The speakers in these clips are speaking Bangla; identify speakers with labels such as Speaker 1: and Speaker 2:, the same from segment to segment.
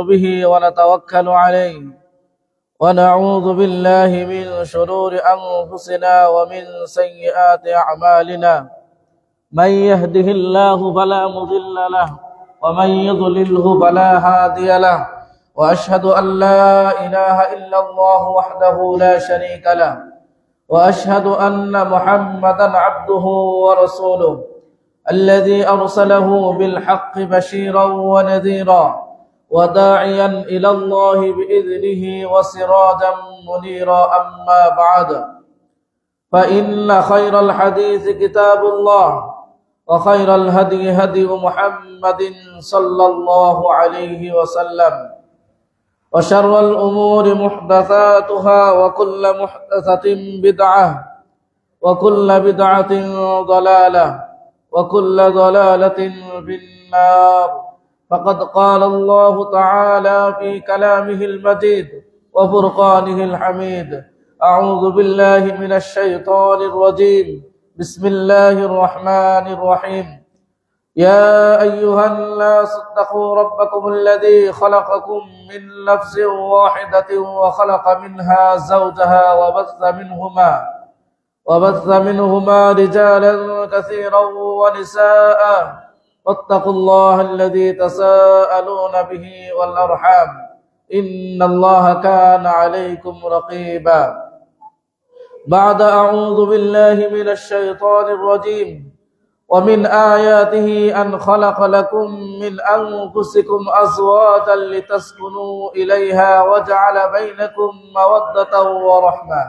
Speaker 1: به ونتوكل عليه ونعوذ بالله من شرور أنفسنا ومن سيئات أعمالنا من يهده الله فلا مضل له ومن يضلله فلا هادي له وأشهد أن لا إله إلا الله وحده لا شريك له وأشهد أن محمدا عبده ورسوله الذي أرسله بالحق بشيرا ونذيرا وداعيا إلى الله بإذنه وسراجا منيرا أما بعد فإن خير الحديث كتاب الله وخير الهدي هدي محمد صلى الله عليه وسلم وشر الأمور محدثاتها وكل محدثة بدعة وكل بدعة ضلالة وكل ضلالة في النار فقد قال الله تعالى في كلامه المجيد وفرقانه الحميد أعوذ بالله من الشيطان الرجيم بسم الله الرحمن الرحيم يا أيها الناس اتقوا ربكم الذي خلقكم من نفس واحدة وخلق منها زوجها وبث منهما رجالا كثيرا ونساء واتقوا الله الذي تساءلون به والأرحام إن الله كان عليكم رقيبا بعد أعوذ بالله من الشيطان الرجيم ومن آياته أن خلق لكم من أنفسكم أزواجا لتسكنوا إليها وجعل بينكم مودة ورحمة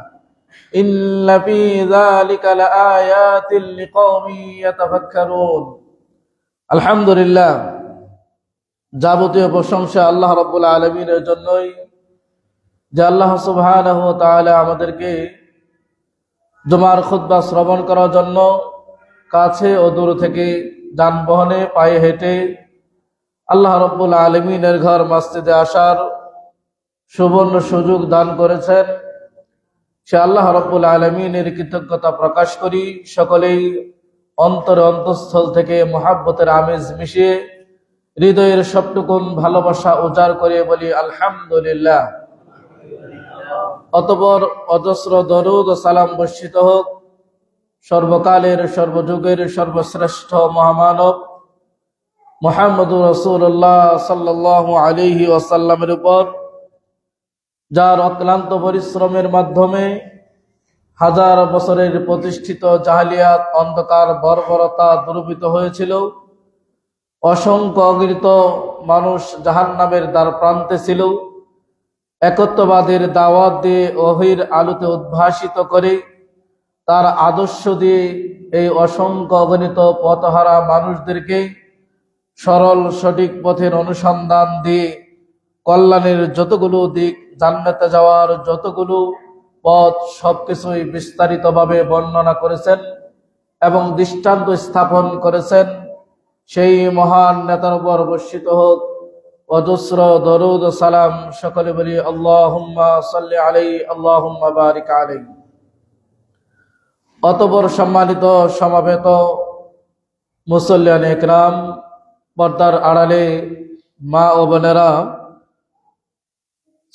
Speaker 1: إن في ذلك لآيات لقوم يتفكرون الحمد لله যাবতীয় প্রশংসা আল্লাহ রাব্বুল আলামিনের জন্যই, যে আল্লাহ সুবহানাহু ওয়া তাআলা আমাদেরকে জুমার খুতবা শ্রবণ করার জন্য কাছে ও দূর থেকে যানবাহনে পায়ে হেঁটে আল্লাহ রাব্বুল আলামিনের ঘর মসজিদে আসার সুবর্ণ সুযোগ দান করেছেন। সে আল্লাহ রাব্বুল আলামিনের কৃতজ্ঞতা প্রকাশ করি। সকলেই অন্তরে অন্তঃস্থল থেকে মহাব্বতের আমেজ মিশিয়ে হৃদয়ের সবটুকুন ভালোবাসা উজাড় করে বলি আলহামদুলিল্লাহ। অতঃপর অজস্র দরুদ ও সালাম বর্ষিত হোক সর্বকালের সর্বযুগের সর্বশ্রেষ্ঠ মহামানব মুহাম্মদুর রাসূলুল্লাহ সাল্লাল্লাহু আলাইহি ওয়াসাল্লামের উপর, যার অক্লান্ত পরিশ্রমের মাধ্যমে হাজার বছরের প্রতিষ্ঠিত জাহেলিয়াত অন্ধকার বর্বরতা দূরীভূত হয়েছিল। অসংখ্য অগণিত মানুষ জাহান্নামের দ্বার প্রান্তে ছিল। একত্ববাদের দাওয়াত দিয়ে ওহীর আলোতে উদ্ভাসিত করে তার আদর্শ দিয়ে এই অসংখ্য অগণিত পথহারা মানুষদেরকে সরল সঠিক পথের অনুসন্ধান দিয়ে কল্যাণের যতগুলো দিক, জান্নাতে যাওয়ার যতগুলো পথ, সবকিছুই বিস্তারিতভাবে বর্ণনা করেছেন এবং দৃষ্টান্ত স্থাপন করেছেন। সেই মহান নেতার উপর বর্ষিত হোক অজস্র দরুদ ও সালাম। সকলে বলি আল্লাহুম্মা সাল্লি আলাইহি আল্লাহুম্মা বারিক আলাইহি। অতঃপর সম্মানিত সমাবেত মুসল্লিয়ান ইকরাম, পর্দার আড়ালে মা ও বোনেরা,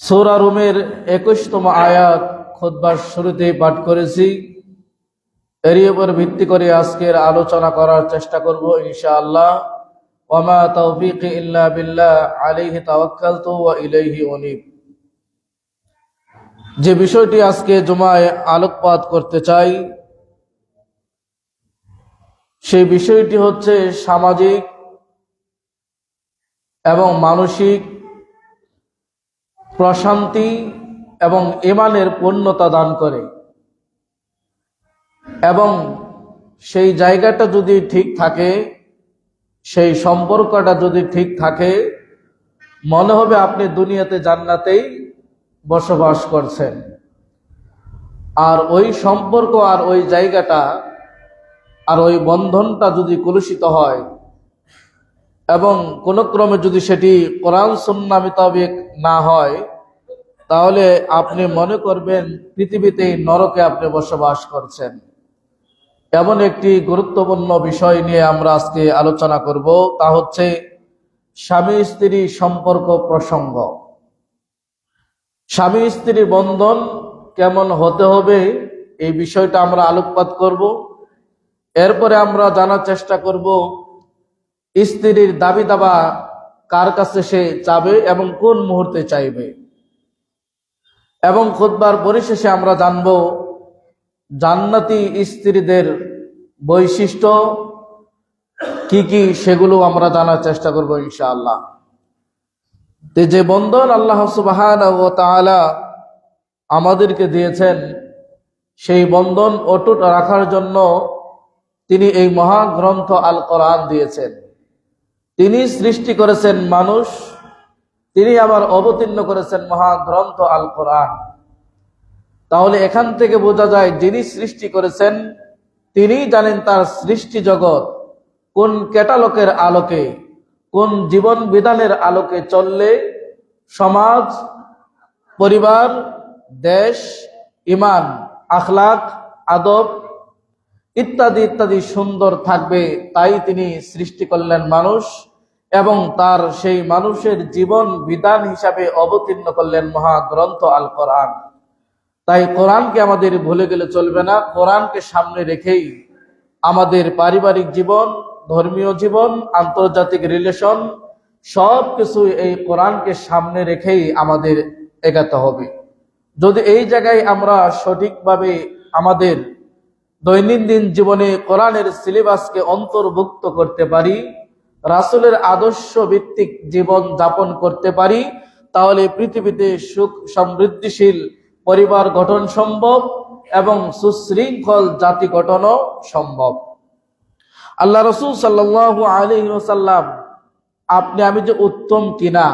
Speaker 1: সূরা রুমের 21তম আয়াত খুতবার শুরুতেই পাঠ করেছি। এর উপর ভিত্তি করে আজকের আলোচনা করার চেষ্টা করব ইনশাআল্লাহ। ওয়ামা তাওফীকি ইল্লা বিল্লাহ আলাইহি তাওয়াক্কালতু ওয়া ইলাইহি উনীব। যে বিষয়টি আজকে জুমায় আলোকপাত করতে চাই সেই বিষয়টি হচ্ছে সামাজিক এবং মানসিক প্রশান্তি এবং ঈমানের পূর্ণতা দান করে। এবং সেই জায়গাটা যদি ঠিক থাকে, সেই সম্পর্কটা যদি ঠিক থাকে, মনে হবে আপনি দুনিয়াতে জান্নাতেই বসবাস করছেন। আর ওই সম্পর্ক আর ওই জায়গাটা আর ওই বন্ধনটা যদি কলুষিত হয় এবং কোন ক্রমে যদি সেটি কোরআন সুন্নাহ মোতাবেক না হয়, তাহলে আপনি মনে করবেন পৃথিবীতে নরকে আপনি বসবাস করছেন। এমন একটি গুরুত্বপূর্ণ বিষয় নিয়ে আমরা আজকে আলোচনা করব, তা হচ্ছে স্বামী স্ত্রী সম্পর্ক প্রসঙ্গ। স্বামী স্ত্রী বন্ধন কেমন হতে হবে এই বিষয়টা আমরা আলোকপাত করব। এরপরে আমরা জানার চেষ্টা করব স্ত্রীর দাবি দাবা কার কাছে সে চাবে এবং কোন মুহূর্তে চাইবে, এবং খুতবার পরিশেষে আমরা জানব জান্নাতি স্ত্রীদের বৈশিষ্ট্য কি কি, সেগুলো আমরা জানার চেষ্টা করব ইনশাআল্লাহ। যে বন্ধন আল্লাহ সুবহানাহু ওয়া তাআলা আমাদেরকে দিয়েছেন, সেই বন্ধন অটুট রাখার জন্য তিনি এই মহাগ্রন্থ আল কোরআন দিয়েছেন। তিনি সৃষ্টি করেছেন মানুষ, তিনি আবার অবতীর্ণ করেছেন মহাগ্রন্থ আল কোরআন। তাহলে এখান থেকে বোঝা যায় যিনি সৃষ্টি করেছেন তিনি জানেন তার সৃষ্টি জগৎ কোন ক্যাটালগের আলোকে, কোন জীবন বিধানের আলোকে চললে সমাজ, পরিবার, দেশ, ঈমান, আখলাক, আদব ইত্যাদি ইত্যাদি সুন্দর থাকবে। তাই তিনি সৃষ্টি করলেন মানুষ এবং তার সেই মানুষের জীবন বিধান হিসাবে অবতীর্ণ করলেন মহাগ্রন্থ আল কোরআন। তাই কোরআনকে আমাদের ভুলে গেলে চলবে না। কোরআনকে সামনে রেখেই আমাদের পারিবারিক জীবন, ধর্মীয় জীবন, আন্তর্জাতিক রিলেশন সবকিছু এই কোরআনকে সামনে রেখেই আমাদের এগাতে হবে। যদি এই জায়গায় আমরা সঠিকভাবে আমাদের দৈনন্দিন জীবনে কোরআনের সিলেবাসকে অন্তর্ভুক্ত করতে পারি, রাসূলের আদর্শ ভিত্তিক জীবন যাপন করতে পারি, তাহলে পৃথিবীতে সুখ সমৃদ্ধিশীল পরিবার গঠন সম্ভব এবং সুশৃঙ্খল জাতি গঠনও সম্ভব। আল্লাহ রাসূল সাল্লাল্লাহু আলাইহি ওয়াসাল্লাম আপনি আমি যে উত্তম কিনা,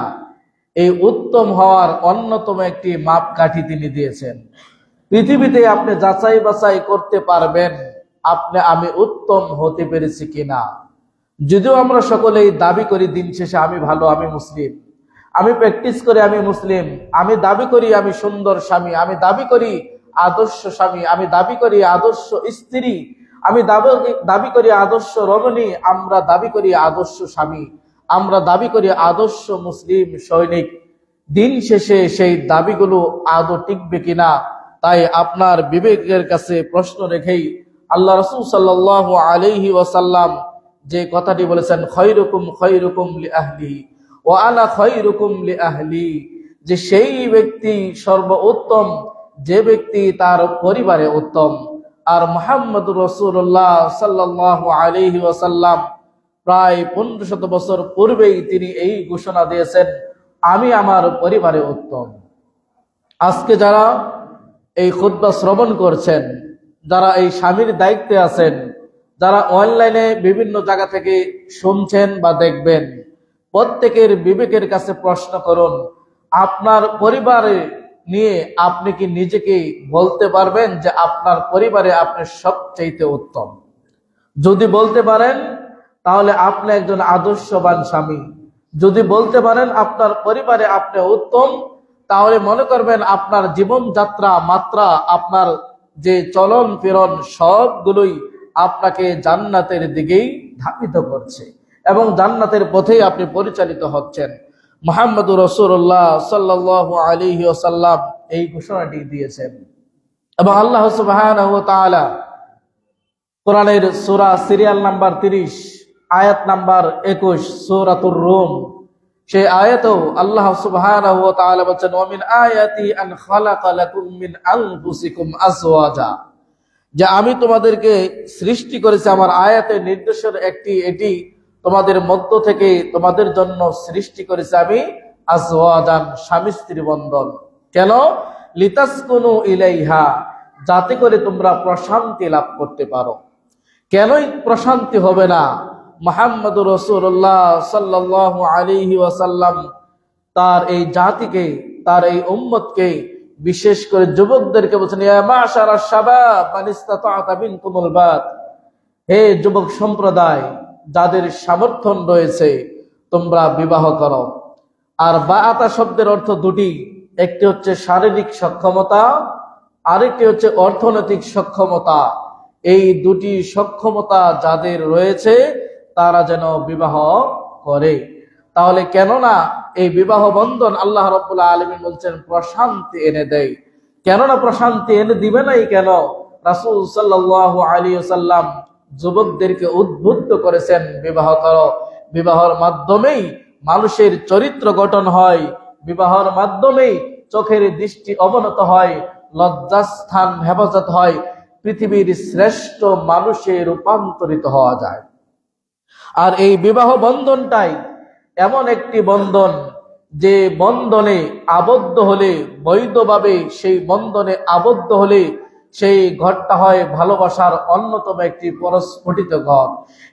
Speaker 1: এই উত্তম হওয়ার অন্যতম একটি মাপকাঠি তিনি দিয়েছেন। পৃথিবীতে আপনি যাচাই বাছাই করতে পারবেন আপনি আমি উত্তম হতে পেরেছি কিনা। যদিও আমরা সকলেই দাবি করি দিন শেষে আমি ভালো, আমি মুসলিম, আমি প্র্যাকটিস করি আমি মুসলিম, আমি দাবি করি আমি সুন্দর স্বামী, আমি দাবি করি আদর্শ স্বামী, আমি দাবি করি আদর্শ স্ত্রী, আমি দাবি করি আদর্শ রমণী, আমরা দাবি করি আদর্শ স্বামী, আমরা দাবি করি আদর্শ মুসলিম সৈনিক। দিন শেষে সেই দাবিগুলো আদৌ টিকবে কিনা, তাই আপনার বিবেকের কাছে প্রশ্ন রেখেই আল্লাহ রাসূল সাল্লাল্লাহু আলাইহি ওয়াসাল্লাম যে কথাটি বলেছেন, খায়রুকুম খায়রুকুম লিআহলি ওয়া আনা খায়রুকুম লিআহলি, যে সেই ব্যক্তি সর্বোত্তম যে ব্যক্তি তার পরিবারে উত্তম। আর মুহাম্মদুর রাসূলুল্লাহ সাল্লাল্লাহু আলাইহি ওয়াসাল্লাম প্রায় 1500 বছর পূর্বেই তিনি এই ঘোষণা দিয়েছেন, আমি আমার পরিবারে উত্তম। আজকে যারা এই খুতবা শ্রবণ করছেন, যারা এই স্বামীর দায়িত্বে আছেন, যারা অনলাইনে বিভিন্ন জায়গা থেকে শুনছেন বা দেখবেন, প্রত্যেকের বিবেকের কাছে প্রশ্ন করুন, আপনার পরিবারে নিয়ে আপনি কি নিজেকে বলতে পারবেন যে আপনার পরিবারে আপনি সবচেয়ে উত্তম? যদি বলতে পারেন তাহলে আপনি একজন আদর্শবান স্বামী। যদি বলতে পারেন আপনার পরিবারে আপনি উত্তম, তাহলে মনে করবেন আপনার জীবনযাত্রা মাত্রা, আপনার যে চলন ফিরন সবগুলোই আপনাকে জান্নাতের দিকেই ধাবিত করছে এবং জান্নাতের পথেই আপনি পরিচালিত হচ্ছেন। মুহাম্মদুর রাসূলুল্লাহ সাল্লাল্লাহু আলাইহি ওয়াসাল্লাম এই ঘোষণাটি দিয়েছেন। এবং আল্লাহ সুবহানাহু ওয়া তাআলা কোরআনের সূরা সিরিয়াল নাম্বার 30 আয়াত নাম্বার 21 সূরাতুর রুম, সেই আয়াতেও আল্লাহ সুবহানাহু ওয়া তাআলা বলেন, ওয়া মিন আয়াতি আন খালাকা লাকুম মিন আনফুসিকুম আজওয়াজা, যে আমি তোমাদেরকে সৃষ্টি করেছি, আমার আয়াতের নির্দেশের একটি এটি, তোমাদের মধ্য থেকে তোমাদের জন্য সৃষ্টি করেছি আমি আজওয়াজান, স্বামী স্ত্রী বন্ধন। কেন? লিতাসকুনু ইলাইহা, যাতে করে তোমরা প্রশান্তি লাভ করতে পারো। কেনই প্রশান্তি হবে না? মুহাম্মদুর রাসূলুল্লাহ সাল্লাল্লাহু আলাইহি ওয়াসাল্লাম তার এই জাতিকে, তার এই উম্মতকে, বিশেষ করে যুবকদেরকে বলছেন, ইয়া মাশারাশ শাবাব মান ইসতাতাআ মিনকুমুল বাত, হে যুবক সম্প্রদায়, যাদের সামর্থ্য রয়েছে তোমরা বিবাহ করো। আর বাআতা শব্দের অর্থ দুটি, একটি হচ্ছে শারীরিক সক্ষমতা, আরেকটি হচ্ছে অর্থনৈতিক সক্ষমতা। এই দুটি সক্ষমতা যাদের রয়েছে তারা যেন বিবাহ করে। তাহলে কেননা এই বিবাহ বন্ধন আল্লাহ রাব্বুল আলামিন বলছেন প্রশান্তি এনে দেয়। কেননা প্রশান্তি এনে দিবে নাই কেন? রাসূল সাল্লাল্লাহু আলাইহি ওয়াসাল্লাম যুবকদেরকে উদ্বুদ্ধ করেছেন বিবাহ করো। বিবাহের মাধ্যমেই মানুষের চরিত্র গঠন হয়, বিবাহের মাধ্যমেই চোখের দৃষ্টি অবনত হয়, লজ্জাস্থান হেফাজত হয়, পৃথিবীর শ্রেষ্ঠ মানুষে রূপান্তরিত হওয়া যায়। আর এই বিবাহ বন্ধনটাই এমন একটি বন্ধন যে বন্ধনে আবদ্ধ হলে, বৈধভাবে সেই বন্ধনে আবদ্ধ হলে সেই ঘরটা হয় ভালোবাসার অন্যতম একটি পরস্ফুটিত ঘর,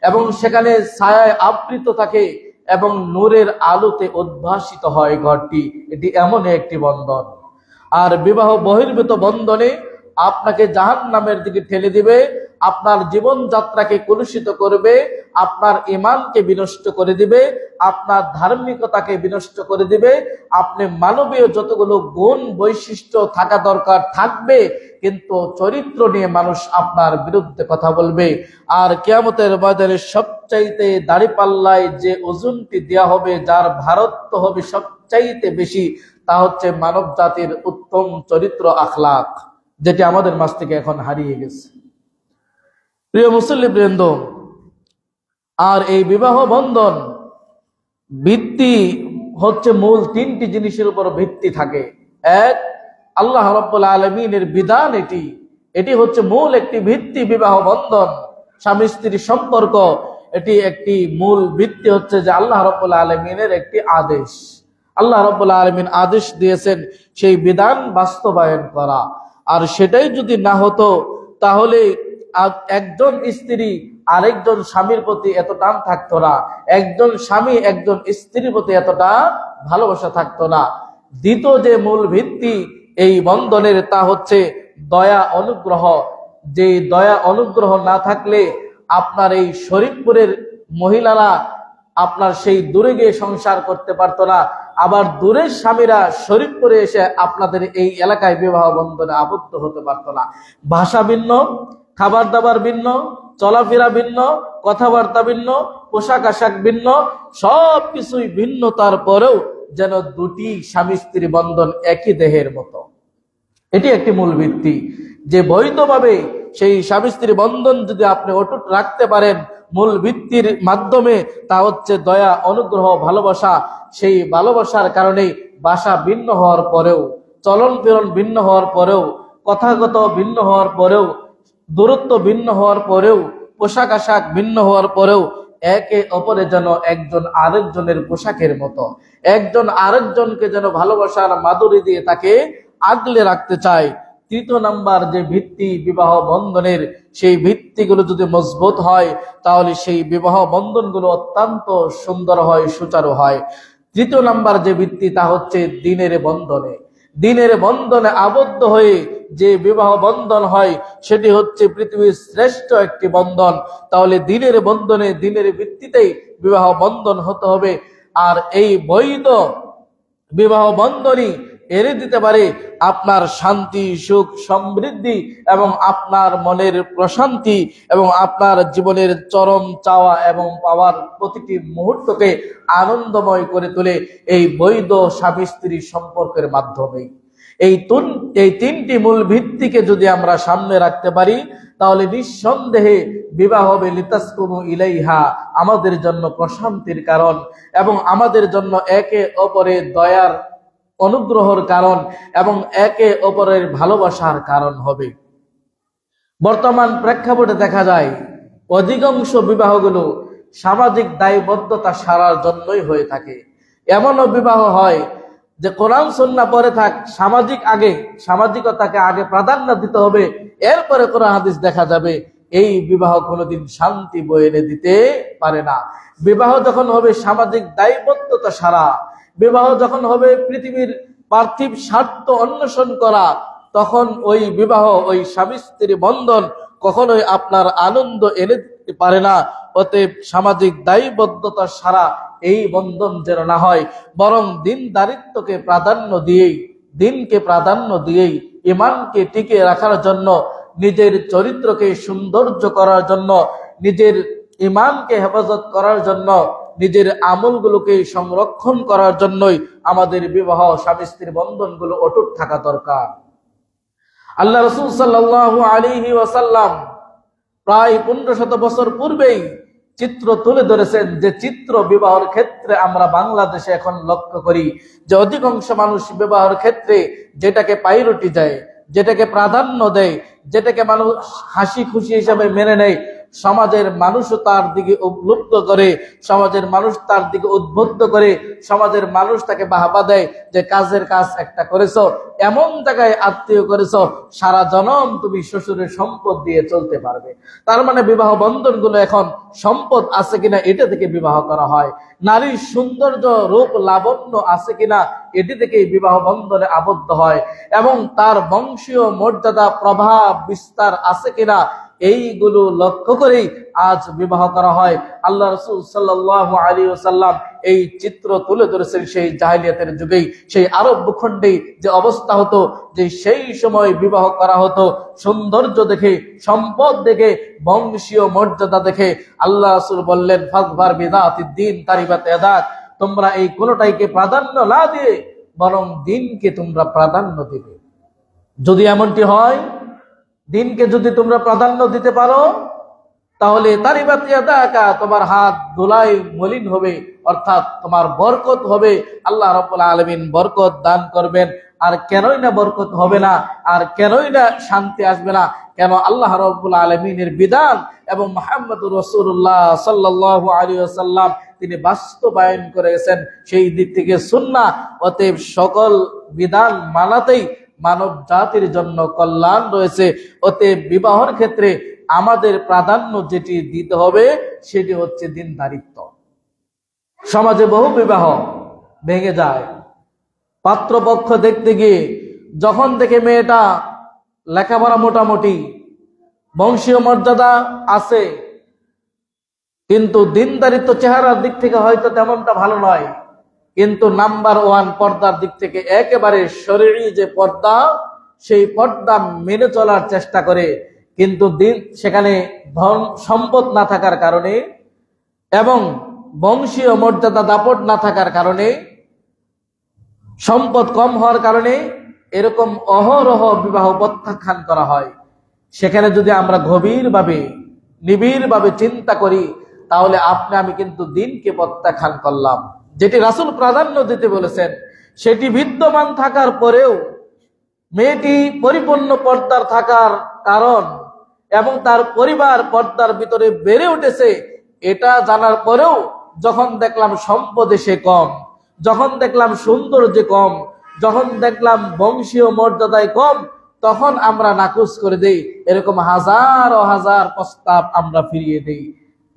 Speaker 1: এবং সেখানে ছায়ায় আবৃত থাকে এবং নূরের আলোতে উদ্ভাসিত হয় ঘরটি। এটি এমন একটি বন্ধন। আর বিবাহ বহির্ভূত বন্ধনে আপনাকে জাহান্নামের দিকে ঠেলে দিবে, আপনার জীবন যাত্রাকে কলুষিত করবে, আপনার ঈমানকে বিনষ্ট করে দিবে, আপনার ধার্মিকতাকে বিনষ্ট করে দিবে। আপনি মানবীয় যতগুলো গুণ বৈশিষ্ট্য থাকা দরকার থাকবে, কিন্তু চরিত্র নিয়ে মানুষ আপনার বিরুদ্ধে কথা বলবে। আর কিয়ামতের ময়দানে সবচাইতে দাড়িপাল্লায় যে ওজনটি দেয়া হবে, যার ভারত্ব হবে সবচাইতে বেশি, তা হচ্ছে মানব জাতির উত্তম চরিত্র আখলাক, যেটি আমাদের মাঝ থেকে এখন হারিয়ে গেছে। প্রিয় মুসল্লি বৃন্দ, আর এই বিবাহ বন্ধন ভিত্তি হচ্ছে মূল তিনটি জিনিসের উপর ভিত্তি থাকে। এক, আল্লাহ রাব্বুল আলামিনের বিধান। এটি হচ্ছে মূল একটি ভিত্তি। বিবাহ বন্ধন, স্বামী স্ত্রীর সম্পর্ক, এটি একটি মূল ভিত্তি হচ্ছে যে আল্লাহ রাব্বুল আলামিনের একটি আদেশ। আল্লাহ রাব্বুল আলামিন আদেশ দিয়েছেন, সেই বিধান বাস্তবায়ন করা। আর সেটাই যদি না হতো, তাহলে একজন স্ত্রী আরেকজন স্বামীর প্রতি এত টান থাকতো না, একজন স্বামী একজন স্ত্রীর প্রতি এতটা ভালোবাসা থাকতো না। দ্বিতীয় যে মূল ভিত্তি এই বন্ধনের, তা হচ্ছে দয়া অনুগ্রহ। যে দয়া অনুগ্রহ না থাকলে আপনার এই শরীফপুরের মহিলারা আপনার সেই দূরে গিয়ে সংসার করতে পারতো না, আবার দূরের স্বামীরা শরীফপুরে এসে আপনাদের এই এলাকায় বিবাহ বন্ধনে আবদ্ধ হতে পারতো না। ভাষা ভিন্ন, খাবার দাবার ভিন্ন, চলাফেরা ভিন্ন, কথাবার্তা ভিন্ন, পোশাক আশাক ভিন্ন, সব কিছুই ভিন্ন, তারপরেও যেন দুটি স্বামী স্ত্রী বন্ধন একই দেহের মতো। এটি একটি মূল ভিত্তি, যে বৈধভাবে সেই স্বামী স্ত্রী বন্ধন যদি আপনি অটুট রাখতে পারেন মূল ভিত্তির মাধ্যমে, তা হচ্ছে দয়া অনুগ্রহ ভালোবাসা। সেই ভালোবাসার কারণে ভাষা ভিন্ন হওয়ার পরেও, চলন ফিরন ভিন্ন হওয়ার পরেও, কথাগত ভিন্ন হওয়ার পরেও, দূরত্ব ভিন্ন হওয়ার পরেও, পোশাক আশাক ভিন্ন হওয়ার পরেও একে অপরে যেন একজন আরেকজনের পোশাকের মতো, একজন আরেকজনকে যেন ভালোবাসার মাধুরী দিয়ে তাকে আগলে রাখতে চায়। তৃতীয় নাম্বার যে ভিত্তি বিবাহ বন্ধনের, সেই ভিত্তিগুলো যদি মজবুত হয়, তাহলে সেই বিবাহ বন্ধনগুলো অত্যন্ত সুন্দর হয়, সুচারু হয়। তৃতীয় নাম্বার যে ভিত্তি, তা হচ্ছে দ্বীনের বন্ধনে। দ্বীনের বন্ধনে আবদ্ধ হয়ে যে বিবাহ বন্ধন হয়, সেটি হচ্ছে পৃথিবীর শ্রেষ্ঠ একটি বন্ধন। তাহলে দ্বীনের বন্ধনে, দ্বীনের ভিত্তিতেই বিবাহ বন্ধন হতে হবে। আর এই বৈধ বিবাহ বন্ধনই এনে দিতে পারে আপনার শান্তি, সুখ, সমৃদ্ধি এবং আপনার মনের প্রশান্তি, এবং আপনার জীবনের চরম চাওয়া এবং পাওয়ার প্রতিটি মুহূর্তকে আনন্দময় করে তোলে এই বৈধ স্বামী স্ত্রী সম্পর্কের মাধ্যমে। এই তিনটি মূল ভিত্তিকে যদি আমরা সামনে রাখতে পারি, তাহলে নিঃসন্দেহে বিবাহ হবে লিতাসকুনু ইলাইহা, আমাদের জন্য প্রশান্তির কারণ এবং আমাদের জন্য একে অপরের দয়ার অনুগ্রহের কারণ এবং একে অপরের ভালোবাসার কারণ হবে। বর্তমান প্রেক্ষাপটে দেখা যায় অধিকাংশ বিবাহগুলো সামাজিক দায়বদ্ধতা সারার জন্যই হয়ে থাকে। এমনও বিবাহ হয় যে কোরআন সুন্নাহ পরে থাক, সামাজিকতাকে আগে প্রাধান্য দিতে হবে, এরপরে কোরআন হাদিস দেখা যাবে। এই বিবাহ কোনোদিন শান্তি বয়ে এনে দিতে পারে না। বিবাহ যখন হবে সামাজিক দায়বদ্ধতা সারা, বিবাহ যখন হবে পৃথিবীর পার্থিব স্বার্থ অন্বেষণ করা, তখন ওই বিবাহ, ওই স্বামী স্ত্রী বন্ধন কখনোই আপনার আনন্দ এনে দিতে পারে না। অতএব সামাজিক দায়বদ্ধতা সারা এই বন্ধন যেন না হয়, বরং দিনদারিত্বকে প্রাধান্য দিয়েই, দিনকে প্রাধান্য দিয়েই, ঈমানকে টিকে রাখার জন্য, নিজের চরিত্রকে সৌন্দর্য করার জন্য, নিজের ঈমানকে হেফাজত করার জন্য, নিজের আমলগুলোকে সংরক্ষণ করার জন্যই আমাদের বিবাহ স্বামী স্ত্রীর বন্ধনগুলো অটুট থাকা দরকার। আল্লাহ রাসূল সাল্লাল্লাহু আলাইহি ওয়াসাল্লাম প্রায় 1500 বছর পূর্বেই চিত্র তুলে ধরেছেন, যে চিত্র বিবাহের ক্ষেত্রে আমরা বাংলাদেশে এখন লক্ষ্য করি যে অধিকাংশ মানুষ বিবাহের ক্ষেত্রে যেটাকে প্রায়োরিটি দেয়, যেটাকে প্রাধান্য দেয়, যেটাকে মানুষ হাসি খুশি হিসাবে মেনে নেয়, সমাজের মানুষও তার দিকে উদ্বুদ্ধ করে, সমাজের মানুষ তার দিকে উদ্বুদ্ধ করে, সমাজের মানুষ তাকে বাহবা দেয় যে কাজের কাজ একটা করেছো, এমন জায়গায় আত্মীয় করেছো, সারা জনম তুমি শ্বশুরের সম্পদ দিয়ে চলতে পারবে। তার মানে বিবাহ বন্ধনগুলো এখন সম্পদ আছে কিনা এটা থেকে বিবাহ করা হয়, নারীর সৌন্দর্য রূপ লাবণ্য আছে কিনা এটি থেকেই বিবাহ বন্ধনে আবদ্ধ হয়, এবং তার বংশীয় মর্যাদা প্রভাব বিস্তার আছে কিনা এইগুলো লক্ষ্য করেই আজ বিবাহ করা হয়। আল্লাহ রাসূল সাল্লাল্লাহু আলাইহি ওয়াসাল্লাম এই চিত্র তুলে ধরেছেন সেই জাহেলিয়াতের যুগেই, সেই আরব ভূখণ্ডে যে অবস্থা হতো, যে সেই সময় বিবাহ করা হতো সৌন্দর্য দেখে, সম্পদ দেখে, বংশীয় মর্যাদা দেখে। আল্লাহ রাসূল বললেন, ফাযফার বিযাতিদ দ্বীন তারিবাত ইয়াদাক, তোমরা এই কোনটাইকে প্রাধান্য না দিয়ে বরং দ্বীনকে তোমরা প্রাধান্য দিবে। যদি এমনটি হয়, দিনকে যদি তোমরা প্রাধান্য দিতে পারো, তাহলে তারিবাত ইয়াদাকা, তোমার হাত ধুলাই মলিন হবে, অর্থাৎ তোমার বরকত হবে। আল্লাহ রাব্বুল আলামিন বরকত দান করবেন। আর কেনই না বরকত হবে না, আর কেনই না শান্তি আসবে না? কেন আল্লাহ রাব্বুল আলামিনের বিধান এবং মুহাম্মদুর রাসূলুল্লাহ সাল্লাল্লাহু আলাইহি ওয়াসাল্লাম তিনি বাস্তবায়ন করেছেন, সেই দিক থেকে সুন্নাহ। অতএব সকল বিধান মানাতেই মানব জাতির জন্য কল্যাণ রয়েছে। অতএব বিবাহের ক্ষেত্রে আমাদের প্রাধান্য যেটি দিতে হবে সেটি হচ্ছে দিনদারিত্ব। সমাজে বহু বিবাহ ভেঙে যায় পাত্রপক্ষ দেখতে গিয়ে, যখন দেখে মেয়েটা লেখাপড়া মোটামুটি, বংশীয় মর্যাদা আছে, কিন্তু দিনদারিত্ব চেহারার দিক থেকে হয়তো তেমনটা ভালো নয়, কিন্তু নাম্বার ওয়ান পর্দার দিক থেকে একেবারে শরীরী যে পর্দা, সেই পর্দা মেনে চলার চেষ্টা করে, কিন্তু সেখানে ধন সম্পদ না থাকার কারণে এবং বংশীয় মর্যাদা দাপট না থাকার কারণে, সম্পদ কম হওয়ার কারণে এরকম অহরহ বিবাহ প্রত্যাখ্যান করা হয়। সেখানে যদি আমরা গভীরভাবে নিবিড়ভাবে চিন্তা করি, তাহলে আপনি আমি কিন্তু দিনকে প্রত্যাখ্যান করলাম। যেটি রাসূল প্রাধান্য দিতে বলেছেন সেটি বিদ্যমান থাকার পরেও, মেয়েটি পরিপূর্ণ পর্দার থাকার কারণ এবং তার পরিবার পর্দার ভিতরে বেড়ে উঠেছে এটা জানার পরেও, যখন দেখলাম সম্পদে সে কম, যখন দেখলাম সৌন্দর্যে কম, যখন দেখলাম বংশীয় মর্যাদায় কম, তখন আমরা নাকচ করে দেই। এরকম হাজার ও হাজার প্রস্তাব আমরা ফিরিয়ে দেই,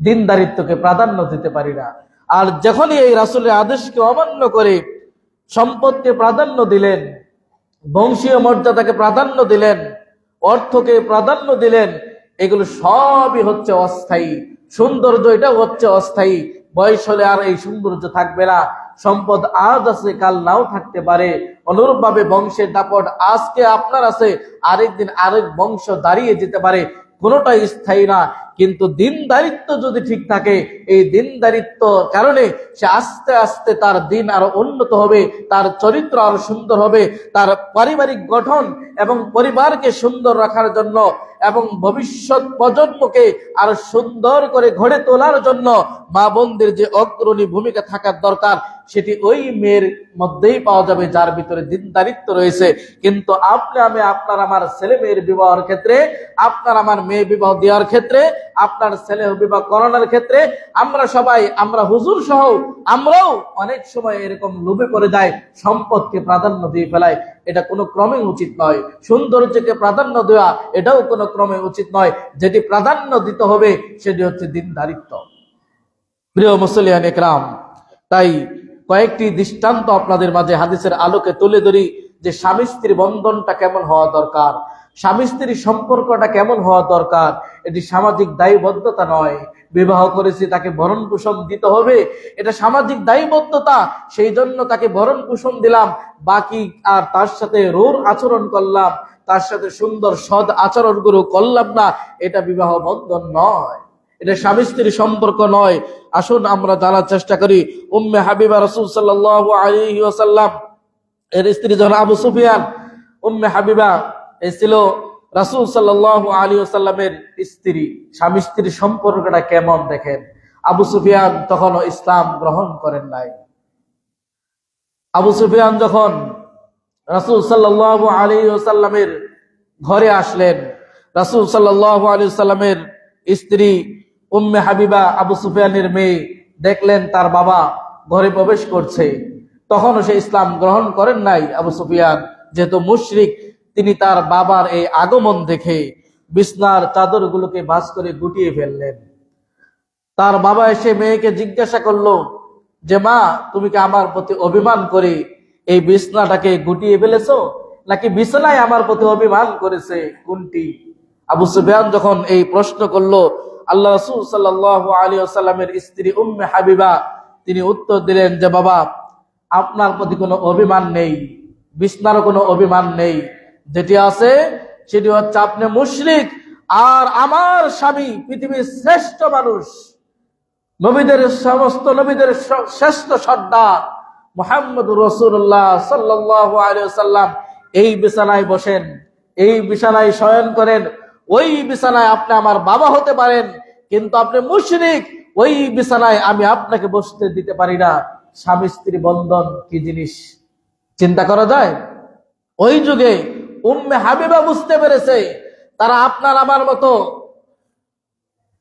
Speaker 1: দিনদারিত্বকে প্রাধান্য দিতে পারি না। আর যখনই এই রাসূলের আদেশকে অমান্য করে সম্পদকে প্রাধান্য দিলেন, বংশীয় মর্যাদাকে প্রাধান্য দিলেন, অর্থকে প্রাধান্য দিলেন, এগুলো সবই হচ্ছে অস্থায়ী। সৌন্দর্য এটাও হচ্ছে অস্থায়ী, বয়স হলে আর এই সৌন্দর্য থাকবে না। সম্পদ আজ আছে, কাল নাও থাকতে পারে। অনুরূপভাবে বংশের দাপট আজকে আপনার আছে, আরেকদিন আরেক বংশ দাঁড়িয়ে যেতে পারে, কোনোটাই স্থায়ী না। কিন্তু দিনদারিত্ব যদি ঠিক থাকে, এই দিনদারিত্ব কারণে সে আস্তে আস্তে তার দিন আরো উন্নত হবে, তার চরিত্র আরো সুন্দর হবে, তার পারিবারিক গঠন এবং পরিবারকে সুন্দর রাখার জন্য এবং ভবিষ্যৎ প্রজন্মকে আরো সুন্দর করে গড়ে তোলার জন্য মা বোনদের যে অগ্রণী ভূমিকা থাকার দরকার, সেটি ওই মেয়ের মধ্যেই পাওয়া যাবে যার ভিতরে দিনদারিত্ব রয়েছে। কিন্তু আপনি আমি, আপনার আমার ছেলে মেয়ের বিবাহের ক্ষেত্রে, আপনার আমার মেয়ে বিবাহ দেওয়ার ক্ষেত্রে, আপনার ছেলে বিবাহ করানোর ক্ষেত্রে আমরা সবাই, আমরা হুজুর সহ আমরাও অনেক সময় এরকম লোভে পড়ে যায়, সম্পদকে প্রাধান্য দিয়ে ফেলায়। এটা কোনো ক্রমে উচিত নয়। সৌন্দর্যকে প্রাধান্য দেওয়া এটাও কোনো ক্রমে উচিত নয়। যেটি প্রাধান্য দিতে হবে সেটি হচ্ছে দিনদারিত্ব। প্রিয় মুসলিয়ান ইকরাম, তাই কয়েকটি দৃষ্টান্ত আপনাদের মাঝে হাদিসের আলোকে তুলে ধরি যে স্বামী স্ত্রী বন্ধনটা কেমন হওয়া দরকার, স্বামী স্ত্রীর সম্পর্কটা কেমন হওয়া দরকার। এটি সামাজিক দায়বদ্ধতা নয়, বিবাহ করেছি তাকে ভরণ পোষণ দিতে হবে, এটা সামাজিক দায়বদ্ধতা। সেই জন্য তাকে ভরণ পোষণ দিলাম, বাকি আর তার সাথে রূঢ় আচরণ করলাম, তার সাথে সুন্দর সদ আচরণগুলো করলাম না, এটা বিবাহ বন্ধন নয়। এটা স্বামী স্ত্রীর সম্পর্ক নয়। আসুন আমরা জানার চেষ্টা করি উম্মে হাবিবা রাসূল সাল্লাল্লাহু আলাইহি ওয়াসাল্লাম এর স্ত্রী যখন আবু সুফিয়ান, উম্মে হাবিবা এই ছিল রাসূল সাল্লাল্লাহু আলাইহি ওয়াসাল্লামের স্ত্রী। স্বামী স্ত্রীর সম্পর্কটা কেমন দেখেন। আবু সুফিয়ান তখনও ইসলাম গ্রহণ করেন নাই। আবু সুফিয়ান যখন রাসূল সাল্লাল্লাহু আলাইহি ওয়াসাল্লামের ঘরে আসলেন, রাসূল সাল্লাল্লাহু আলাইহি ওয়াসাল্লামের স্ত্রী উম্মে হাবিবা আবু সুফিয়ানের মেয়ে দেখলেন তার বাবা ঘরে প্রবেশ করছে, তখনও সে ইসলাম গ্রহণ করেন নাই। আবু সুফিয়ান যেহেতু মুশরিক, তিনি তার বাবার এই আগমন দেখে বিছনার চাদরগুলোকে ভাঁজ করে গুটিয়ে ফেললেন। তার বাবা এসে মেয়েকে জিজ্ঞাসা করলো যে মা, তুমি কি আমার প্রতি অভিমান করে এই বিছনাটাকে গুটিয়ে ফেলেছো, নাকি বিছানায় আমার প্রতি অভিমান করেছে, কোনটি? আবু সুফিয়ান যখন এই প্রশ্ন করলো, আল্লাহ রাসূল সাল্লাল্লাহু আলাইহি ওয়াসাল্লামের স্ত্রী উম্মে হাবিবা তিনি উত্তর দিলেন যে বাবা, আপনার প্রতি কোনো অভিমান নেই, বিছনারও কোনো অভিমান নেই। যেটি আছে সেটি হচ্ছে আপনি মুশরিক, আর আমার স্বামী পৃথিবীর শ্রেষ্ঠ মানুষ, নবীদের সমস্ত নবীদের শ্রেষ্ঠ সর্দার মুহাম্মদুর রাসূলুল্লাহ সাল্লাল্লাহু আলাইহি ওয়াসাল্লাম এই বিছানায় বসেন, এই বিছানায় শয়ন করেন। ওই বিছানায় আপনি আমার বাবা হতে পারেন, কিন্তু আপনি মুশরিক, ওই বিছানায় আমি আপনাকে বসতে দিতে পারি না। স্বামী স্ত্রী বন্ধন কি জিনিস চিন্তা করা যায়? ওই যুগে উম্মে হাবিবা বুঝতে পেরেছে তারা আপনার আমার মতো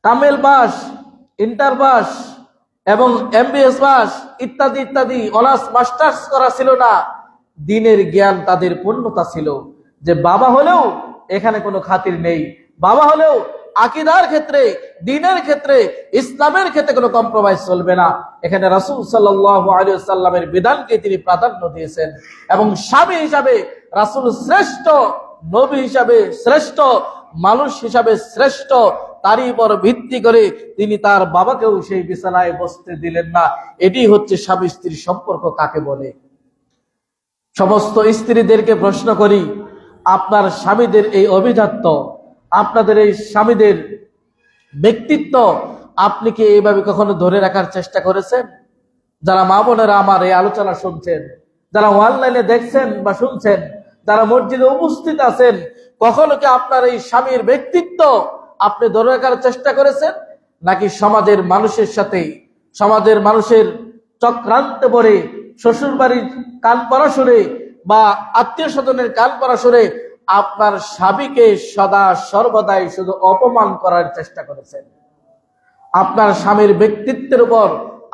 Speaker 1: কামেল পাস, ইন্টার পাস এবং এমবিএস পাস ইত্যাদি ইত্যাদি অনার্স মাস্টার্স করা ছিল না। দ্বীনের জ্ঞান তাদের পূর্ণতা ছিল, যে বাবা হলেও এখানে কোনো খাতির নেই, বাবা হলেও আকীদার ক্ষেত্রে, দ্বীনের ক্ষেত্রে, ইসলামের ক্ষেত্রে কোনো কম্প্রোমাইজ চলবে না। এখানে রাসূল সাল্লাল্লাহু আলাইহি ওয়াসাল্লামের বিধানকে তিনি প্রাধান্য দিয়েছেন, এবং স্বামী হিসাবে রাসূল শ্রেষ্ঠ, নবী হিসাবে শ্রেষ্ঠ, মানুষ হিসাবে শ্রেষ্ঠ, তারই উপর ভিত্তি করে তিনি তার বাবাকেও সেই বিছানায় বসতে দিলেন না। এটি হচ্ছে স্বামী স্ত্রীর সম্পর্ক কাকে বলে। সমস্ত স্ত্রীদেরকে প্রশ্ন করি, আপনার স্বামীদের এই অভিজাত্য, আপনাদের এই স্বামীদের ব্যক্তিত্ব আপনি কি এইভাবে কখনো ধরে রাখার চেষ্টা করেছেন? যারা মা বোনেরা আমার এই আলোচনা শুনছেন, যারা অনলাইনে দেখছেন বা শুনছেন, যারা মসজিদে উপস্থিত আছেন, কখনো কি আপনার এই স্বামীর ব্যক্তিত্ব আপনি ধরে রাখার চেষ্টা করেছেন? নাকি সমাজের মানুষের সাথে, সমাজের মানুষের চক্রান্তে পড়ে, শ্বশুর বাড়ির কান পড়া শুনে বা আত্মীয় স্বজনের কান পড়া শুনে আপনার স্বামীকে সদা সর্বদাই শুধু অপমান করার চেষ্টা করেছেন? আপনার স্বামীর ব্যক্তিত্বের উপর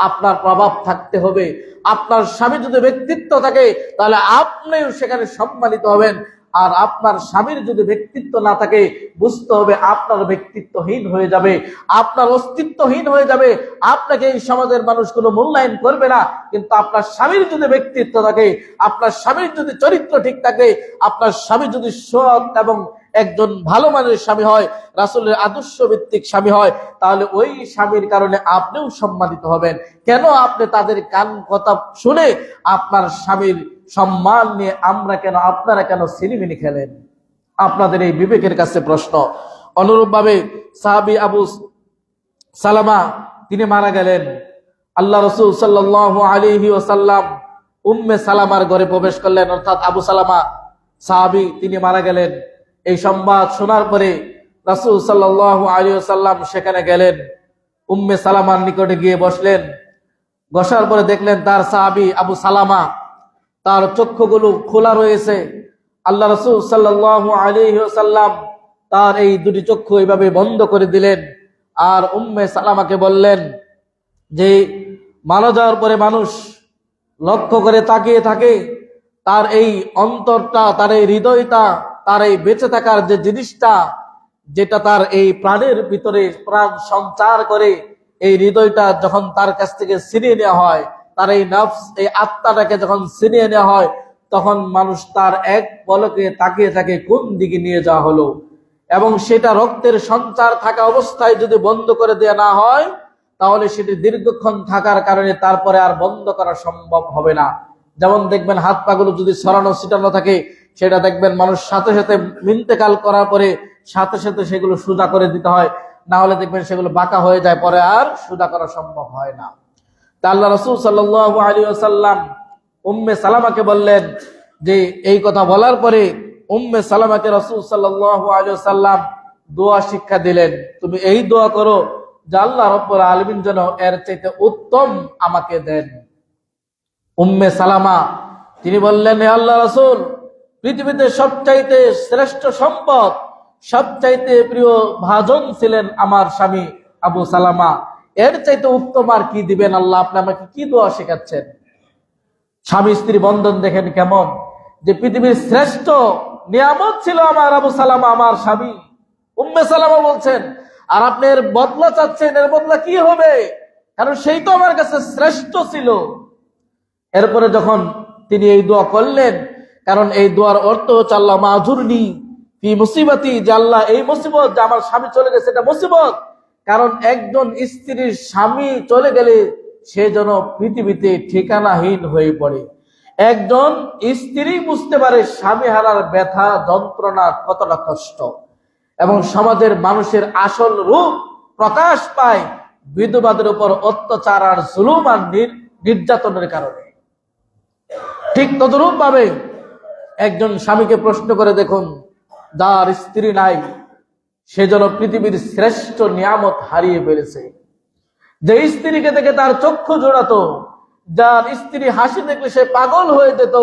Speaker 1: আপনার প্রভাব থাকতে হবে। আপনার স্বামী যদি ব্যক্তিত্ব থাকে তাহলে আপনিও সেখানে সম্মানিত হবেন, আর আপনার স্বামীর যদি ব্যক্তিত্ব না থাকে বুঝতে হবে আপনার ব্যক্তিত্বহীন হয়ে যাবে, আপনার অস্তিত্বহীন হয়ে যাবে, আপনাকে এই সমাজের মানুষ কোনো মূল্যায়ন করবে না। কিন্তু আপনার স্বামীর যদি ব্যক্তিত্ব থাকে, আপনার স্বামীর যদি চরিত্র ঠিক থাকে, আপনার স্বামী যদি সৎ এবং একজন ভালো মানের স্বামী হয়, রাসূলের আদর্শ ভিত্তিক স্বামী হয়, তাহলে ওই স্বামীর কারণে আপনিও সম্মানিত হবেন। কেন আপনি তাদের কান কথা শুনে আপনার স্বামীর সম্মান নিয়ে আপনারা কেন সিনেমিনি খেলেন? আপনাদের এই বিবেকের কাছে প্রশ্ন। অনুরূপভাবে সাহাবী আবু সালামা তিনি মারা গেলেন। আল্লাহ রাসূল সাল্লাল্লাহু আলাইহি ওয়াসাল্লাম উম্মে সালামার ঘরে প্রবেশ করলেন, অর্থাৎ আবু সালামা সাহাবী তিনি মারা গেলেন। এই সংবাদ শোনার পরে রাসূল সাল্লাল্লাহু আলাইহি ওয়াসাল্লাম সেখানে গেলেন, উম্মে সালামার নিকটে গিয়ে বসলেন। বসার পরে দেখলেন তার সাহাবী আবু সালামা, তার চক্ষুগুলো খোলা রয়েছে। আল্লাহ রাসূল সাল্লাল্লাহু আলাইহি ওয়াসাল্লাম তার এই দুটি চক্ষু এইভাবে বন্ধ করে দিলেন, আর উম্মে সালামাকে বললেন যে মারা যাওয়ার পরে মানুষ লক্ষ্য করে তাকিয়ে থাকে, তার এই অন্তরটা, তার এই হৃদয়টা, তার এই বেঁচে থাকার যে জিনিসটা, যেটা তার এই প্রাণের ভিতরে প্রাণ সঞ্চার করে, এই হৃদয়টা যখন তার কাছ থেকে ছিনিয়ে নেওয়া হয়, তার এই নফস, এই আত্মাটাকে যখন ছিনিয়ে নেওয়া হয়, তখন মানুষ তার এক পলকে তাকিয়ে থাকে কোন দিকে নিয়ে যাওয়া হলো। এবং সেটা রক্তের সঞ্চার থাকা অবস্থায় যদি বন্ধ করে দেওয়া না হয়, তাহলে সেটি দীর্ঘক্ষণ থাকার কারণে তারপরে আর বন্ধ করা সম্ভব হবে না। যেমন দেখবেন হাত পাগুলো যদি ছড়ানো ছিটানো থাকে, সেটা দেখবেন মানুষ সাথে সাথে ইন্তেকাল করার পরে সাথে সাথে সেগুলো সোজা করে দিতে হয়। না হলে দেখবেন সেগুলো বাঁকা হয়ে যায়, পরে আর সোজা করা সম্ভব হয় না। তা আল্লাহ রাসূল সাল্লাল্লাহু আলাইহি ওয়াসাল্লাম উম্মে সালামাকে বললেন যে এই কথা বলার পরে উম্মে সালামাকে রাসূল সাল্লাল্লাহু আলাইহি ওয়াসাল্লাম দোয়া শিক্ষা দিলেন, তুমি এই দোয়া করো যে আল্লাহ রাব্বুল আলামিন যেন এর চাইতে উত্তম আমাকে দেন। উম্মে সালামা তিনি বললেন, হে আল্লাহ রাসূল, পৃথিবীতে সবচাইতে শ্রেষ্ঠ সম্পদ, সবচাইতে প্রিয় ভাজন ছিলেন আমার স্বামী আবু সালামা, এর চাইতে উত্তম আর কি দিবেন আল্লাহ, আপনি আমাকে কি দোয়া শেখাচ্ছেন। স্বামী স্ত্রী বন্ধন দেখেন কেমন, যে পৃথিবীর শ্রেষ্ঠ নিয়ামত ছিল আমার আবু সালামা, আমার স্বামী। উম্মে সালামা বলছেন, আর আপনি এর বদলা চাচ্ছেন, এর বদলা কি হবে, কারণ সেই তো আমার কাছে শ্রেষ্ঠ ছিল। এরপরে যখন তিনি এই দোয়া করলেন, কারণ এই দোয়ার অর্থ হচ্ছে আল্লাহ মাজুরনি ফি মুসিবতি, যে আল্লাহ এই মুসিবত, যে আমার স্বামী চলে গেছে এটা মুসিবত। কারণ একজন স্ত্রীর স্বামী চলে গেলে সে যেন পৃথিবীতে ঠিকানাহীন হয়ে পড়ে। একজন স্ত্রী বুঝতে পারে স্বামী হারার ব্যথা যন্ত্রণা কতটা কষ্ট, এবং সমাজের মানুষের আসল রূপ প্রকাশ পায় বিধবাদের উপর অত্যাচার আর জুলুম আর নির্যাতনের কারণে। ঠিক তদরূপ ভাবে একজন স্বামীকে প্রশ্ন করে দেখুন, যার স্ত্রী নাই সে যেন পৃথিবীর শ্রেষ্ঠ নিয়ামত হারিয়ে ফেলেছে। যে স্ত্রীকে দেখে তার চক্ষু জোড়াতো, যার স্ত্রী হাসি দেখলে সে পাগল হয়ে যেত,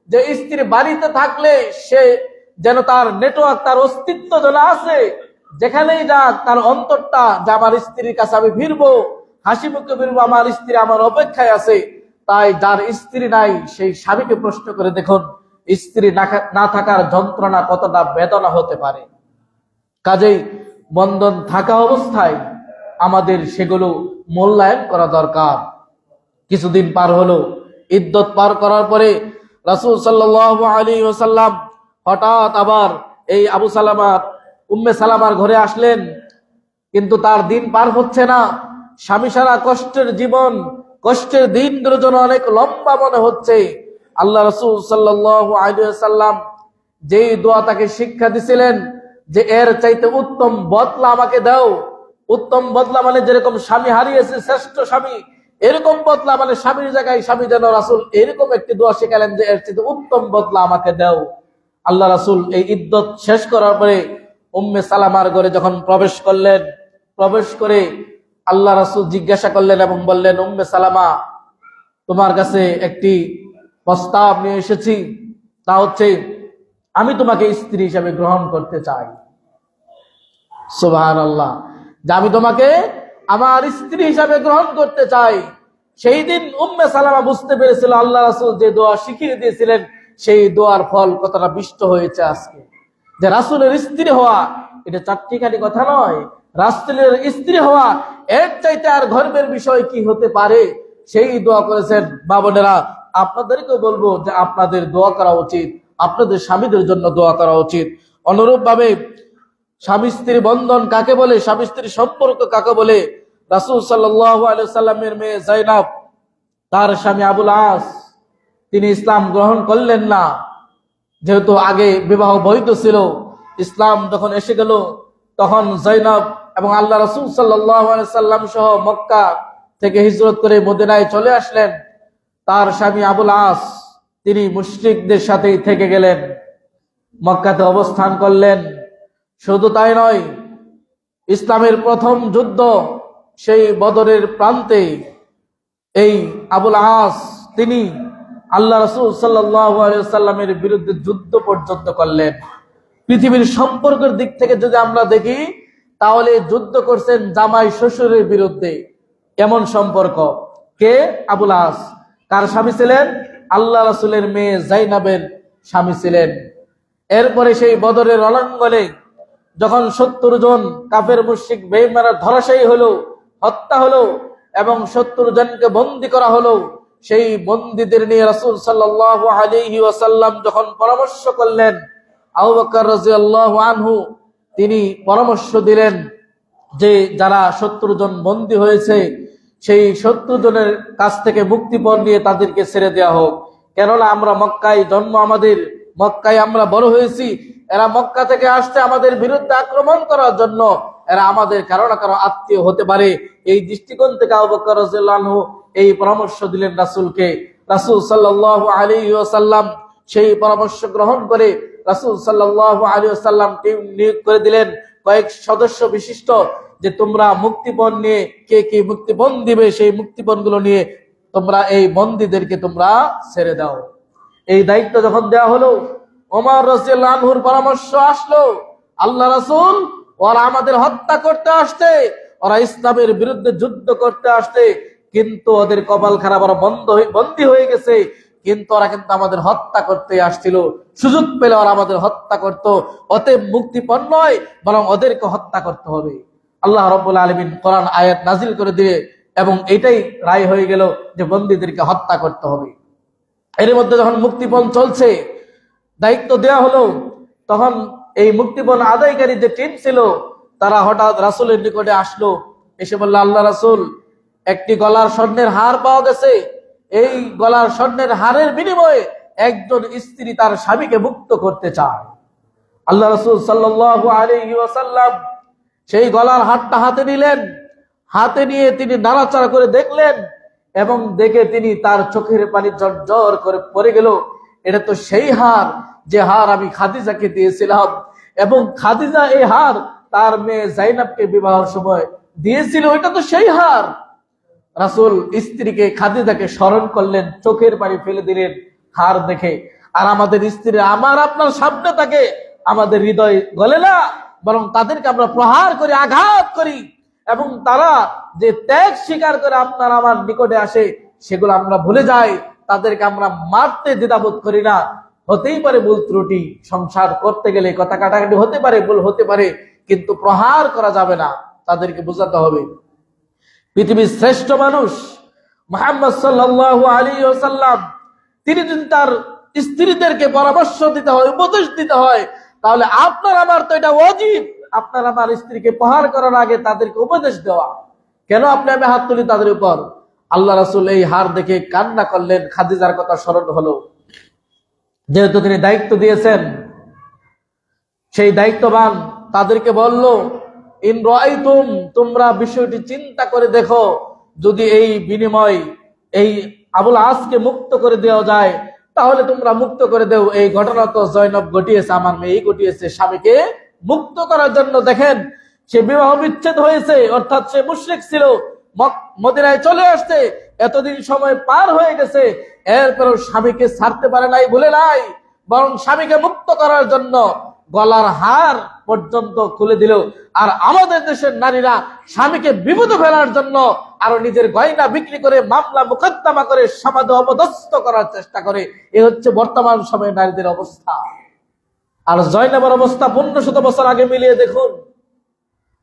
Speaker 1: যে স্ত্রী বাড়িতে থাকলে সে যেন তার নেটওয়ার্ক, তার অস্তিত্ব যেন আছে, যেখানেই যাক তার অন্তরটা যে আমার স্ত্রীর কাছে আমি ফিরবো, হাসি মুখে ফিরবো, আমার স্ত্রী আমার অপেক্ষায় আছে। তাই যার স্ত্রী নাই সেই স্বামীকে প্রশ্ন করে দেখুন স্ত্রী না থাকার যন্ত্রণা কতটা বেদনা হতে পারে। কাজেই বন্ধন থাকা অবস্থায় আমাদের সেগুলো মূল্যায়ন করা দরকার। কিছুদিন পার হলো, ইদ্যত পার করার পরে রাসূল সাল্লাল্লাহু আলাইহি ওয়াসাল্লাম হঠাৎ আবার এই আবু সালামা উম্মে সালামার ঘরে আসলেন, কিন্তু তার দিন পার হচ্ছে না। স্বামী সারা কষ্টের জীবন, কষ্টের দিনগুলো যেন অনেক লম্বা মনে হচ্ছে। আল্লাহ রাসূল সাল্লাল্লাহু আলাইহি ওয়াসাল্লাম যেই দোয়া তাকে শিক্ষা দিছিলেন যে এর চাইতে উত্তম বদলা আমাকে দাও, উত্তম বদলা মানে যেরকম স্বামী হারিয়েছে শ্রেষ্ঠ স্বামী, এরকম বদলা মানে স্বামীর জায়গায় স্বামী যেন রাসূল এরকম একটি দোয়া শিখালেন যে এর চাইতে উত্তম বদলা আমাকে দাও। আল্লাহ রাসূল এই ইদ্যত শেষ করার পরে উম্মে সালামার ঘরে যখন প্রবেশ করলেন, প্রবেশ করে আল্লাহ রাসূল জিজ্ঞাসা করলেন এবং বললেন, উম্মে সালামা, তোমার কাছে একটি প্রস্তাব নিয়ে এসেছি, তা হচ্ছে আমি তোমাকে স্ত্রী হিসেবে গ্রহণ করতে চাই। সুবহানাল্লাহ, যে আমি তোমাকে আমার স্ত্রী হিসেবে গ্রহণ করতে চাই। সেই দিন উম্মে সালামা বুঝতে পেরেছিল আল্লাহ রাসূল যে দোয়া শিখিয়ে দিয়েছিলেন সেই দোয়ার ফল কতটা বিষ্ট হয়েছে আজকে। যে রাসূলের স্ত্রী হওয়া এটা চারটিখানি কথা নয়, রাসূলের স্ত্রী হওয়া এর চাইতে আর গর্বের বিষয় কি হতে পারে। সেই দোয়া করেছেন। বাবনেরা, আপনাদেরকে বলবো যে আপনাদের দোয়া করা উচিত, আপনাদের স্বামীদের জন্য দোয়া করা উচিত। অনুরূপ ভাবে স্বামী স্ত্রী বন্ধন কাকে বলে, স্বামী স্ত্রী সম্পর্ক কাকে বলে, রাসূল সাল্লাল্লাহু আলাইহি ওয়াসাল্লামের মেয়ে যায়নাব, তার স্বামী আবুল আস, তিনি ইসলাম গ্রহণ করলেন না, যেহেতু আগে বিবাহ বৈধ ছিল। ইসলাম যখন এসে গেল তখন যায়নাব এবং আল্লাহ রাসূল সাল্লাল্লাহু আলাইহি ওয়াসাল্লাম সহ মক্কা থেকে হিজরত করে মদিনায় চলে আসলেন। তার স্বামী আবুল আস তিনি মুশরিকদের সাথেই থেকে গেলেন, মক্কাতে অবস্থান করলেন। শুধু তাই নয়, ইসলামের প্রথম যুদ্ধ সেই বদরের প্রান্তে এই আবুল আস তিনি আল্লাহ রাসূল সাল্লাল্লাহু আলাইহি ওয়াসাল্লামের বিরুদ্ধে যুদ্ধ পর্যন্ত করলেন। পৃথিবীর সম্পর্কের দিক থেকে যদি আমরা দেখি তাহলে যুদ্ধ করছেন জামাই শ্বশুরের বিরুদ্ধে, এমন সম্পর্ক। কে? আবুল আস। কার স্বামী ছিলেন? আল্লাহ রাসূলের মেয়ে যায়নাবের স্বামী ছিলেন। এরপরে সেই বদরের রণাঙ্গনে যখন ৭০ জন কাফের মুশরিক বেঈমানরা ধরাশায়ী হলো, হত্যা হলো এবং ৭০ জনকে বন্দী করা হলো, সেই বন্দীদের নিয়ে রাসূল সাল্লাল্লাহু আলাইহি ওয়াসাল্লাম যখন পরামর্শ করলেন, আবু বকর রাদিয়াল্লাহু আনহু তিনি পরামর্শ দিলেন যে যারা ৭০ জন বন্দী হয়েছে সেই ৭০ জনের কাছ থেকে মুক্তিপণ নিয়ে তাদেরকে ছেড়ে দেওয়া হোক। কেননা আমরা মক্কায় জন্ম, আমাদের মক্কায় আমরা বড় হয়েছি, এরা মক্কা থেকে আসছে আমাদের বিরুদ্ধে আক্রমণ করার জন্য, এরা আমাদের কারো না কারো আত্মীয় হতে পারে। এই দৃষ্টিকোণ থেকে আবু বকর রাদিয়াল্লাহু আনহু এই পরামর্শ দিলেন রাসূলকে। রাসূল সাল্লাল্লাহু আলাইহি ওয়াসাল্লাম সেই পরামর্শ গ্রহণ করে রাসূল সাল্লাল্লাহু আলাইহি ওয়াসাল্লাম টিম নিয়োগ করে দিলেন কয়েক সদস্য বিশিষ্ট, যে তোমরা মুক্তিপণ নিয়ে কে কে মুক্তিপণ দিবে সেই মুক্তিপণ গুলো নিয়ে তোমরা এই বন্দীদেরকে তোমরা ছেড়ে দাও। এই দায়িত্ব যখন দেওয়া হলো, ওমর রাদিয়াল্লাহু আনহুর পরামর্শ আসলো, আল্লাহ রাসূল ওরা আমাদের হত্যা করতে আসছে, ওরা ইসলামের বিরুদ্ধে যুদ্ধ করতে আসছে, কিন্তু ওদের কপাল খারাপ, ওরা বন্দী হয়ে গেছে, কিন্তু ওরা কিন্তু আমাদের হত্যা করতে আসছিল, সুযোগ পেলে ওরা আমাদের হত্যা করত, অতএব মুক্তিপণ নয় বরং ওদেরকে হত্যা করতে হবে। আল্লাহ রাব্বুল আলামিন কোরআন আয়াত নাজিল করে দিয়ে এবং এটাই রায় হয়ে গেল যে বন্দীদেরকে হত্যা করতে হবে। এর মধ্যে যখন মুক্তিপণ চলছে, দায়িত্ব দেওয়া হলো, তখন এই মুক্তিপণ আদায়কারী যে টিম ছিল তারা হঠাৎ রাসূলের নিকটে আসলো, এসে বলল, আল্লাহ রাসূল, একটি গলার স্বর্ণের হার পাওয়া গেছে, এই গলার স্বর্ণের হারের বিনিময়ে একজন স্ত্রী তার স্বামীকে মুক্ত করতে চায়। আল্লাহ রাসূল সাল্লাল্লাহু আলাইহি ওয়াসাল্লাম সেই গলার হারটা হাতে নিলেন, হাতে নিয়ে তিনি নাড়াচাড়া করে দেখলেন এবং দেখে তিনি তার চোখের পানি ঝরঝর করে পড়ে গেল। এটা তো সেই হার যে হার আমি খাদিজাকে দিয়েছিলাম, এবং খাদিজা এই হার তার মেয়ে জাইনাবকে বিবাহের সময় দিয়েছিল, এটা তো সেই হার। রাসূল স্ত্রীকে খাদিজাকে স্মরণ করলেন, চোখের পানি ফেলে দিলেন হার দেখে। আর আমাদের স্ত্রী আমার আপনার সামনে থাকে, আমাদের হৃদয় গলে না, বরং তাদেরকে আমরা প্রহার করি, আঘাত করি, এবং তারা যে ত্যাগ স্বীকার করে আপনার আমার নিকটে আসে সেগুলো আমরা ভুলে যাই, তাদেরকে আমরা মারতে দ্বিধাবোধ করি না। হতেই পারে ভুল ত্রুটি, সংসার করতে গেলে কথা কাটাকাটি হতে পারে, ভুল হতে পারে, কিন্তু প্রহার করা যাবে না, তাদেরকে বোঝাতে হবে। পৃথিবীর শ্রেষ্ঠ মানুষ মুহাম্মদ সাল্লাল্লাহু আলাইহি ওয়াসাল্লাম, তিনি যদি তার স্ত্রীদেরকে পরামর্শ দিতে হয়, উপদেশ দিতে হয়, তাহলে আপনার আমার তো এটা ওয়াজিব, আপনার আমার স্ত্রীকে প্রহার করার আগে তাদেরকে উপদেশ দেওয়া। কেন আপনি আমি হাত তুলি তাদের উপর? আল্লাহ রাসূল এই হার দেখে কান্না করলেন, খাদিজার কথা স্মরণ হলো। যেহেতু তিনি দায়িত্ব দিয়েছেন, সেই দায়িত্ববান তাদেরকে বলল, ইন রাআইতুম, তোমরা বিষয়টি চিন্তা করে দেখো, যদি এই বিনিময় এই আবুল আসকে মুক্ত করে দেওয়া যায় তাহলে তোমরা মুক্ত করে দেও। এই ঘটনা তো জয়নব ঘটিয়েছে, আমার মেয়ে ঘটিয়েছে, স্বামীকে মুক্ত করার জন্য। দেখেন, সে বিবাহ বিচ্ছেদ হয়েছে, অর্থাৎ সে মুশরিক ছিল, মদিনায় চলে আসছে, এতদিন সময় পার হয়ে গেছে, এরপরও স্বামীকে ছাড়তে পারে নাই, ভুলে নাই, বরং স্বামীকে মুক্ত করার জন্য গলার হার পর্যন্ত খুলে দিল। আর আমাদের দেশের নারীরা স্বামীকে বিপদে ফেলার জন্য আরো নিজের গয়না বিক্রি করে, মামলা মুকদ্দমা করে সমাজে অপদস্থ করার চেষ্টা করে। এ হচ্ছে বর্তমান সময়ে নারীদের অবস্থা। আর জয়নবের অবস্থা 1500 বছর আগে মিলিয়ে দেখুন।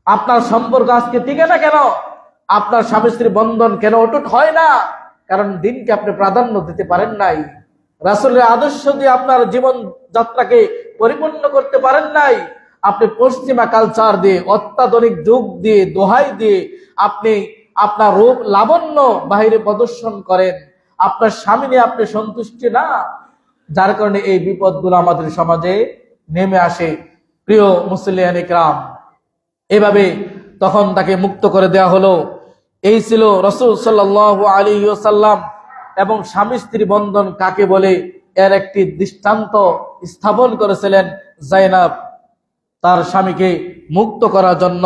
Speaker 1: আপনার সম্পর্ক আজকে টিকে না কেন? আপনার স্বামী স্ত্রী বন্ধন কেন অটুট হয় না? কারণ দিনকে আপনি প্রাধান্য দিতে পারেন নাই, রাসূলের আদর্শ দিয়ে আপনার জীবন যাত্রাকে পরিপূর্ণ করতে পারেন নাই। আপনি পশ্চিমা কালচার দিয়ে, অত্যাধুনিক যুগ দিয়ে, দোহাই দিয়ে আপনি আপনার রূপ লাবণ্য বাহিরে প্রদর্শন করেন, আপনার স্বামী নিয়ে আপনি সন্তুষ্টি না, যার কারণে এই বিপদগুলো আমাদের সমাজে নেমে আসে। প্রিয় মুসলিয়ান ইকরাম, এভাবে তখন তাকে মুক্ত করে দেওয়া হলো। এই ছিল রাসূল সাল্লাল্লাহু আলাইহি ওয়াসাল্লাম এবং স্বামী স্ত্রী বন্ধন কাকে বলে এর একটি দৃষ্টান্ত স্থাপন করেছিলেন জাইনাব তার স্বামীকে মুক্ত করার জন্য।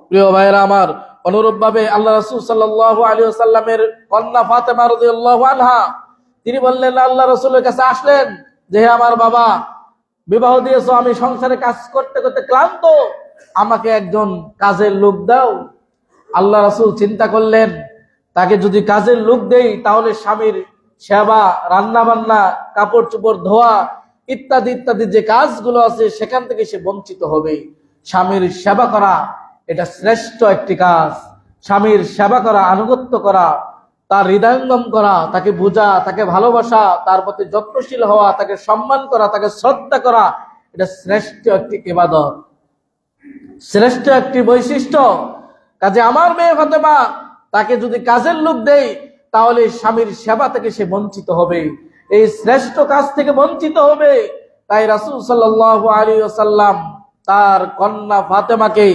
Speaker 1: প্রিয় ভাইরা আমার, অনুরূপভাবে আল্লাহ রাসূল সাল্লাল্লাহু আলাইহি ওয়াসাল্লামের কন্যা ফাতেমা রাদিয়াল্লাহু আনহা, তিনি বললেন, আল্লাহ রাসূলের কাছে আসলেন যে, হে আমার বাবা, বিবাহ দিয়েছো, আমি সংসারে কাজ করতে করতে ক্লান্ত, আমাকে একজন কাজের লোক দাও। আল্লাহ রাসূল চিন্তা করলেন, তাকে যদি কাজের লোক দেই তাহলে স্বামীর সেবা, রান্না বান্না, কাপড় চোপড় ধোয়া ইত্যাদি ইত্যাদি যে কাজগুলো আছে সেখান থেকে সে বঞ্চিত হবে। স্বামীর সেবা করা এটা শ্রেষ্ঠ একটি কাজ। স্বামীর সেবা করা, আনুগত্য করা, তার হৃদয়ঙ্গম করা, তাকে বোঝা, তাকে ভালোবাসা, তার প্রতি যত্নশীল হওয়া, তাকে সম্মান করা, তাকে শ্রদ্ধা করা, এটা শ্রেষ্ঠ একটি ইবাদত, শ্রেষ্ঠ একটি বৈশিষ্ট্য। কাজে আমার মেয়ে ফাতেমা, তাকে যদি কাজের লোক দেই তাহলে স্বামীর সেবা থেকে সে বঞ্চিত হবে, এই শ্রেষ্ঠ কাজ থেকে বঞ্চিত হবে। তাই রাসূল সাল্লাল্লাহু আলাইহি ওয়াসাল্লাম তার কন্যা ফাতেমাকে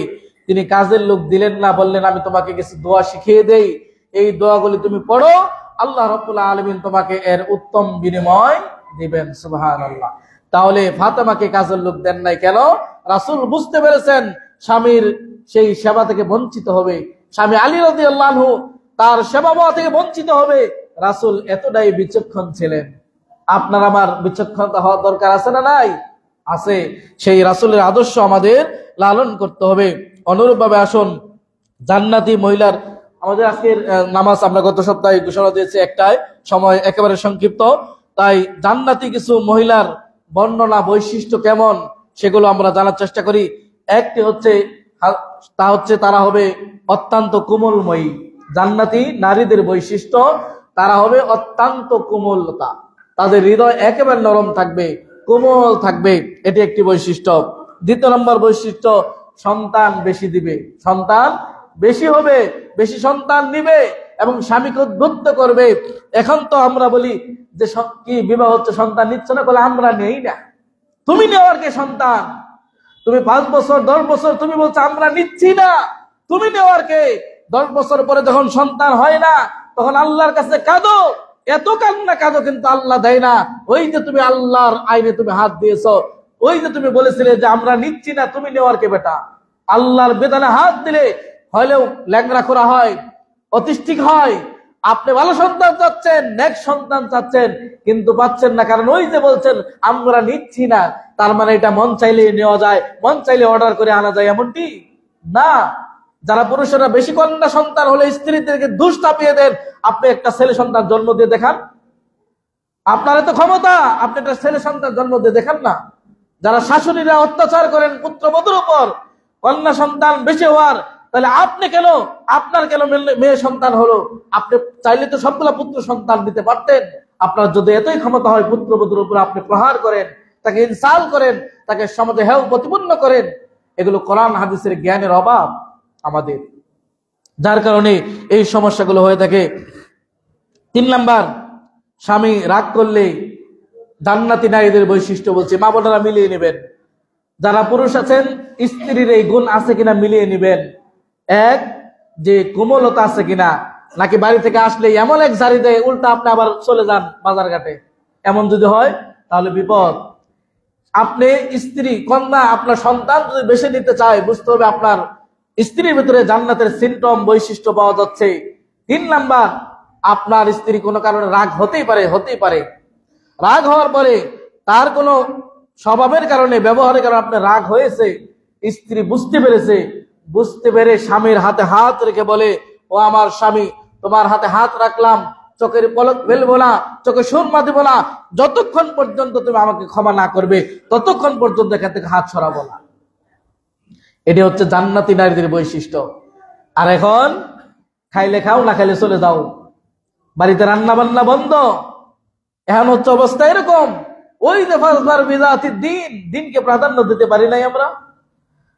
Speaker 1: তিনি কাজের লোক দিলেন না, বললেন আমি তোমাকে কিছু দোয়া শিখিয়ে দেই, এই দোয়াগুলি তুমি পড়ো, আল্লাহ রাব্বুল আলামিন তোমাকে এর উত্তম বিনিময় দিবেন। সুবহানাল্লাহ। তাহলে ফাতেমাকে কাজের লোক দেন নাই কেন? রাসূল বুঝতে পেরেছেন স্বামীর সেই সেবা থেকে বঞ্চিত হবে, স্বামী আলী রাদিয়াল্লাহু আনহু তার সেবা থেকে বঞ্চিত হবে। রাসূল এতটাই বিচক্ষণ ছিলেন। আপনার আমার বিচক্ষণতা হওয়ার দরকার আছে না নাই? আছে। সেই রাসূলের আদর্শ আমাদের লালন করতে হবে। অনুরূপভাবে আসুন, জান্নাতি মহিলার, আমাদের আজকের নামাজ আমরা গত সপ্তাহে ঘোষণা দিয়েছি একটাই, সময় একেবারে সংক্ষিপ্ত, তাই জান্নাতি কিছু মহিলার বর্ণনা বৈশিষ্ট্য কেমন সেগুলো আমরা জানার চেষ্টা করি। একটি হচ্ছে, তা হচ্ছে তারা হবে অত্যন্ত কোমলময়ী। জান্নাতি নারীদের বৈশিষ্ট্য, তারা হবে অত্যন্ত কোমলতা, তাদের হৃদয় একেবারে নরম থাকবে, কোমল থাকবে, এটি একটি বৈশিষ্ট্য। দ্বিতীয় নম্বর বৈশিষ্ট্য, সন্তান বেশি দিবে, সন্তান বেশি হবে, বেশি সন্তান নিবে এবং স্বামীকে উদ্বুদ্ধ করবে। এখন তো আমরা বলি যে কি বিবাহ হচ্ছে, সন্তান নিচ্ছে না, বলে আমরা নেই না। তুমি নেওয়ার কে সন্তান? তুমি 5 বছর 10 বছর তুমি বলছো আমরা নিচ্ছি না, তুমি নেওয়ার কে? 10 বছর পরে যখন সন্তান হয় না, তখন আল্লাহর কাছে কাঁদো, এত কান্না কাঁদো, কিন্তু আল্লাহ দেয় না। ওই যে তুমি আল্লাহর আইনে তুমি হাত দিয়েছো, ওই যে তুমি বলেছিলে যে আমরা নিচ্ছি না, তুমি নেওয়ার কে বেটা? আল্লাহর বেদনা হাত দিলে হলেও ল্যাংড়া করা হয়, অতিষ্ঠিক হয়। আপনি ভালো সন্তান চাচ্ছেন, নেক্সট সন্তান চাচ্ছেন, কিন্তু পাচ্ছেন না, কারণ ওই যে বলছেন আমরা নিচ্ছি না, তার মানে এটা মন চাইলে নেওয়া যায়, মন চাইলে অর্ডার করে আনা যায় এমনটি না। যারা পুরুষেরা বেশি কন্যা সন্তান হলে স্ত্রীদেরকে দুষ চাপিয়ে দেন, আপনি একটা ছেলে সন্তান জন্ম দিয়ে দেখান, আপনার এত ক্ষমতা, আপনি একটা ছেলে সন্তান জন্ম দিয়ে দেখান না। যারা শাশুড়িরা অত্যাচার করেন পুত্রবধূর উপর, কন্যা সন্তান বেশি হওয়ার, তাহলে আপনি কেন, আপনার কেন মেয়ে সন্তান হলো? আপনি চাইলে তো সবগুলা পুত্র সন্তান দিতে পারতেন। আপনার যদি এতই ক্ষমতা হয়, পুত্রবধূর উপর আপনি প্রহার করেন, তাকে ইনসাল করেন, তাকে সমাজে হেয় প্রতিপন্ন করেন। এগুলো কোরআন হাদিসের জ্ঞানের অভাব আমাদের, যার কারণে এই সমস্যাগুলো হয়ে থাকে। 3 নাম্বার, স্বামী রাগ করলে জান্নাতি নারীদের বৈশিষ্ট্য বলছে, মা বোনেরা মিলিয়ে নেবেন, যারা পুরুষ আছেন স্ত্রীর এই গুণ আছে কিনা মিলিয়ে নেবেন। এক, যে কোমলতা আছে কিনা, নাকি বাড়ি থেকে আসলে এমন এক ঝাড়ি দেয় উল্টা আপনি আবার চলে যান বাজার ঘাটে, এমন যদি হয় তাহলে বিপদ। আপনি স্ত্রী, কন্যা, আপনার সন্তান যদি বেশি নিতে চায়, বুঝতে হবে আপনার স্ত্রীর ভিতরে জান্নাতের সিমটম বৈশিষ্ট্য পাওয়া যাচ্ছে। 3 নাম্বার, আপনার স্ত্রী কোনো কারণে রাগ হতেই পারে, রাগ হওয়ার পরে তার কোনো স্বভাবের কারণে, ব্যবহারের কারণে আপনার রাগ হয়েছে, স্ত্রী বুঝতে পেরে স্বামীর হাতে হাত রেখে বলে, ও আমার স্বামী, তোমার হাতে হাত রাখলাম, চোখের পলক ফেলবো না, চোখে সুরমা দিব না, যতক্ষণ পর্যন্ত তুমি আমাকে ক্ষমা না করবে ততক্ষণ পর্যন্ত এখান থেকে হাত সরাবো না। এটি হচ্ছে জান্নাতি নারীদের বৈশিষ্ট্য। আর এখন খাইলে খাও, না খাইলে চলে যাও, বাড়িতে রান্না বান্না বন্ধ, এখন হচ্ছে অবস্থা এরকম। ওই যে ফাজবার বিদাতির দিন, দিনকে প্রাধান্য দিতে পারি নাই